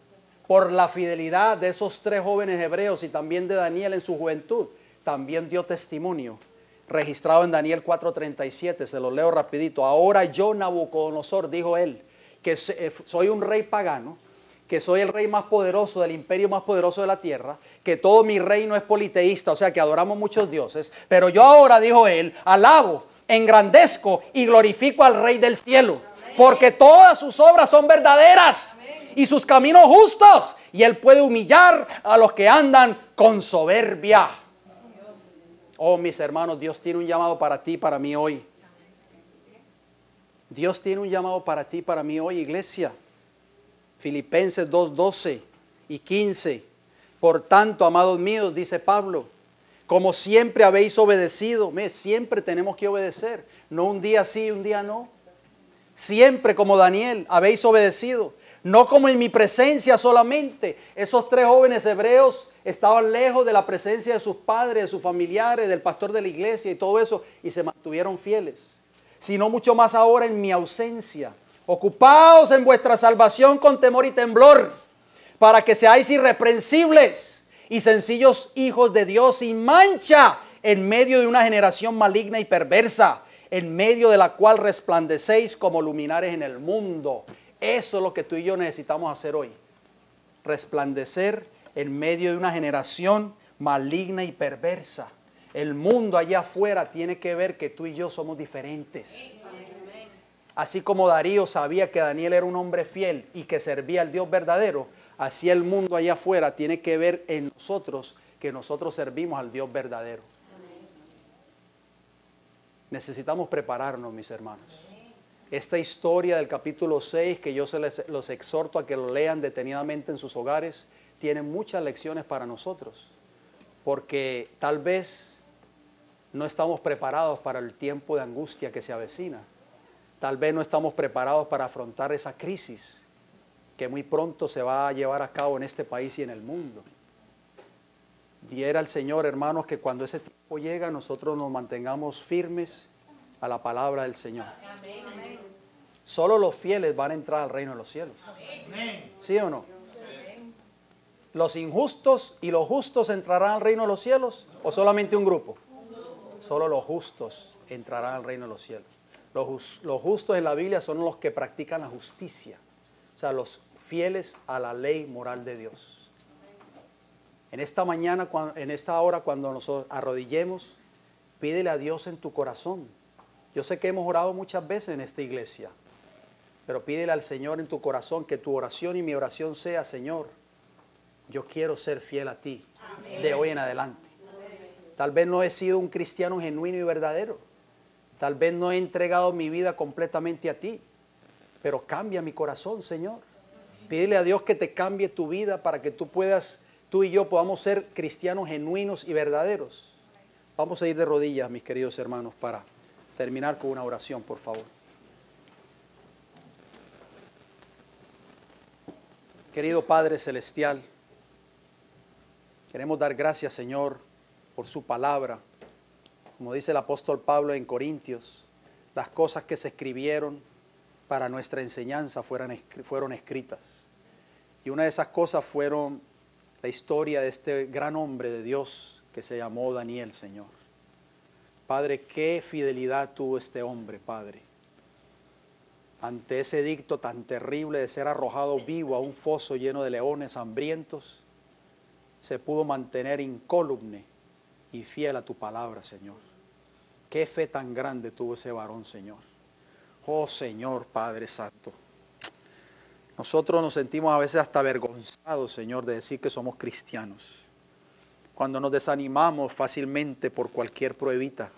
por la fidelidad de esos tres jóvenes hebreos y también de Daniel en su juventud, también dio testimonio. Registrado en Daniel 4:37, se lo leo rapidito. Ahora yo, Nabucodonosor, dijo él, que soy un rey pagano, que soy el rey más poderoso del imperio más poderoso de la tierra, que todo mi reino es politeísta, o sea que adoramos muchos dioses, pero yo ahora, dijo él, alabo, engrandezco y glorifico al Rey del cielo, porque todas sus obras son verdaderas y sus caminos justos, y él puede humillar a los que andan con soberbia. Oh, mis hermanos, Dios tiene un llamado para ti y para mí hoy. Dios tiene un llamado para ti y para mí hoy, iglesia. Filipenses 2:12 y 15. Por tanto, amados míos, dice Pablo, como siempre habéis obedecido, siempre tenemos que obedecer, no un día sí, un día no. Siempre como Daniel habéis obedecido, no como en mi presencia solamente. Esos tres jóvenes hebreos estaban lejos de la presencia de sus padres, de sus familiares, del pastor de la iglesia y todo eso, y se mantuvieron fieles, sino mucho más ahora en mi ausencia. Ocupaos en vuestra salvación con temor y temblor, para que seáis irreprensibles y sencillos hijos de Dios sin mancha en medio de una generación maligna y perversa, en medio de la cual resplandecéis como luminares en el mundo. Eso es lo que tú y yo necesitamos hacer hoy. Resplandecer en medio de una generación maligna y perversa. El mundo allá afuera tiene que ver que tú y yo somos diferentes. Así como Darío sabía que Daniel era un hombre fiel y que servía al Dios verdadero, así el mundo allá afuera tiene que ver en nosotros que nosotros servimos al Dios verdadero. Necesitamos prepararnos, mis hermanos. Esta historia del capítulo 6, que yo los exhorto a que lo lean detenidamente en sus hogares, tiene muchas lecciones para nosotros, porque tal vez no estamos preparados para el tiempo de angustia que se avecina. Tal vez no estamos preparados para afrontar esa crisis que muy pronto se va a llevar a cabo en este país y en el mundo. Diera el Señor, hermanos, que cuando ese tiempo llega nosotros nos mantengamos firmes a la palabra del Señor. Amén. Solo los fieles van a entrar al reino de los cielos. Amén. ¿Sí o no? Amén. ¿Los injustos y los justos entrarán al reino de los cielos o solamente un grupo? Solo los justos entrarán al reino de los cielos. Los justos en la Biblia son los que practican la justicia, o sea, los fieles a la ley moral de Dios. En esta mañana, en esta hora, cuando nos arrodillemos, pídele a Dios en tu corazón. Yo sé que hemos orado muchas veces en esta iglesia, pero pídele al Señor en tu corazón que tu oración y mi oración sea: Señor, yo quiero ser fiel a ti. Amén. De hoy en adelante. Tal vez no he sido un cristiano genuino y verdadero. Tal vez no he entregado mi vida completamente a ti, pero cambia mi corazón, Señor. Pídele a Dios que te cambie tu vida para que tú y yo podamos ser cristianos genuinos y verdaderos. Vamos a ir de rodillas, mis queridos hermanos, para terminar con una oración, por favor. Querido Padre Celestial, queremos dar gracias, Señor, por su palabra. Como dice el apóstol Pablo en Corintios, las cosas que se escribieron para nuestra enseñanza fueron escritas. Y una de esas cosas fueron la historia de este gran hombre de Dios que se llamó Daniel, Señor. Padre, qué fidelidad tuvo este hombre, Padre, ante ese edicto tan terrible de ser arrojado vivo a un foso lleno de leones hambrientos. Se pudo mantener incólume y fiel a tu palabra, Señor. Qué fe tan grande tuvo ese varón, Señor. Oh, Señor, Padre Santo. Nosotros nos sentimos a veces hasta avergonzados, Señor, de decir que somos cristianos. Cuando nos desanimamos fácilmente por cualquier pruebita.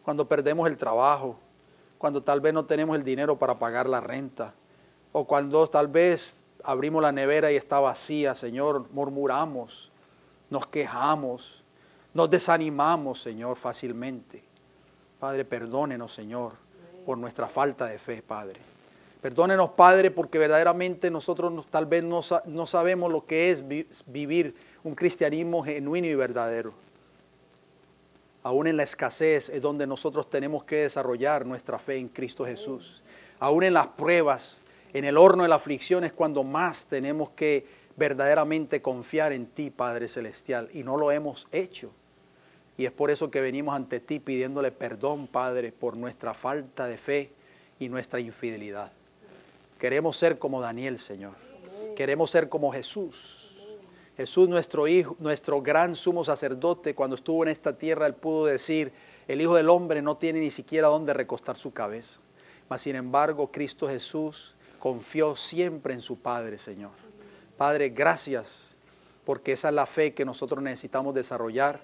Cuando perdemos el trabajo. Cuando tal vez no tenemos el dinero para pagar la renta. O cuando tal vez abrimos la nevera y está vacía, Señor, murmuramos, nos quejamos, nos desanimamos, Señor, fácilmente. Padre, perdónenos, Señor, por nuestra falta de fe, Padre. Perdónenos, Padre, porque verdaderamente nosotros tal vez no sabemos lo que es vivir un cristianismo genuino y verdadero. Aún en la escasez es donde nosotros tenemos que desarrollar nuestra fe en Cristo Jesús. Aún en las pruebas, en el horno de la aflicción es cuando más tenemos que verdaderamente confiar en ti, Padre Celestial, y no lo hemos hecho. Y es por eso que venimos ante ti pidiéndole perdón, Padre, por nuestra falta de fe y nuestra infidelidad. Queremos ser como Daniel, Señor. Queremos ser como Jesús. Jesús, nuestro Hijo, nuestro gran sumo sacerdote, cuando estuvo en esta tierra, Él pudo decir, el Hijo del Hombre no tiene ni siquiera dónde recostar su cabeza. Mas, sin embargo, Cristo Jesús confió siempre en su Padre, Señor. Padre, gracias, porque esa es la fe que nosotros necesitamos desarrollar,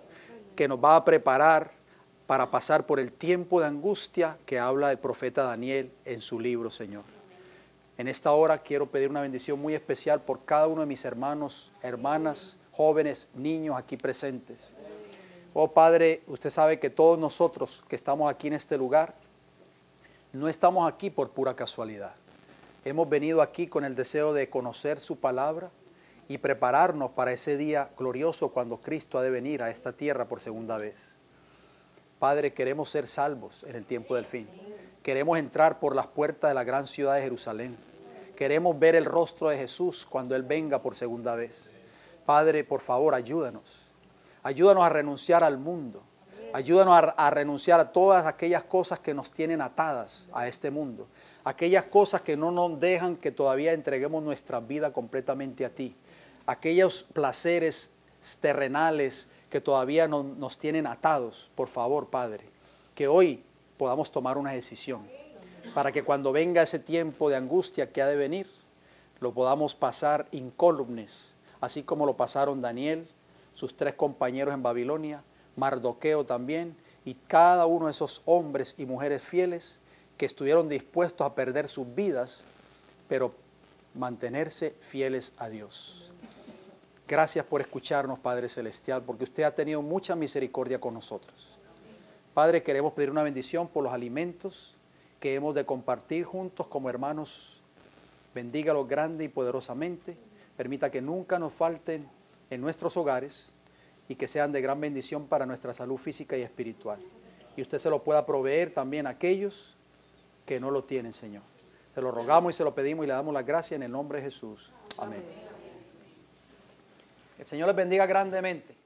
que nos va a preparar para pasar por el tiempo de angustia que habla el profeta Daniel en su libro, Señor. En esta hora quiero pedir una bendición muy especial por cada uno de mis hermanos, hermanas, jóvenes, niños aquí presentes. Oh Padre, usted sabe que todos nosotros que estamos aquí en este lugar, no estamos aquí por pura casualidad. Hemos venido aquí con el deseo de conocer su palabra y prepararnos para ese día glorioso cuando Cristo ha de venir a esta tierra por segunda vez. Padre, queremos ser salvos en el tiempo del fin. Queremos entrar por las puertas de la gran ciudad de Jerusalén. Queremos ver el rostro de Jesús cuando Él venga por segunda vez. Padre, por favor, ayúdanos. Ayúdanos a renunciar al mundo. Ayúdanos a renunciar a todas aquellas cosas que nos tienen atadas a este mundo. Aquellas cosas que no nos dejan que todavía entreguemos nuestra vida completamente a ti. Aquellos placeres terrenales que todavía nos tienen atados. Por favor, Padre, que hoy podamos tomar una decisión para que cuando venga ese tiempo de angustia que ha de venir, lo podamos pasar incólumes, así como lo pasaron Daniel, sus 3 compañeros en Babilonia, Mardoqueo también, y cada uno de esos hombres y mujeres fieles que estuvieron dispuestos a perder sus vidas, pero mantenerse fieles a Dios. Gracias por escucharnos, Padre Celestial, porque usted ha tenido mucha misericordia con nosotros. Padre, queremos pedir una bendición por los alimentos que hemos de compartir juntos como hermanos. Bendígalos grande y poderosamente. Permita que nunca nos falten en nuestros hogares y que sean de gran bendición para nuestra salud física y espiritual. Y usted se lo pueda proveer también a aquellos que no lo tienen, Señor. Se lo rogamos y se lo pedimos y le damos las gracias en el nombre de Jesús. Amén. El Señor les bendiga grandemente.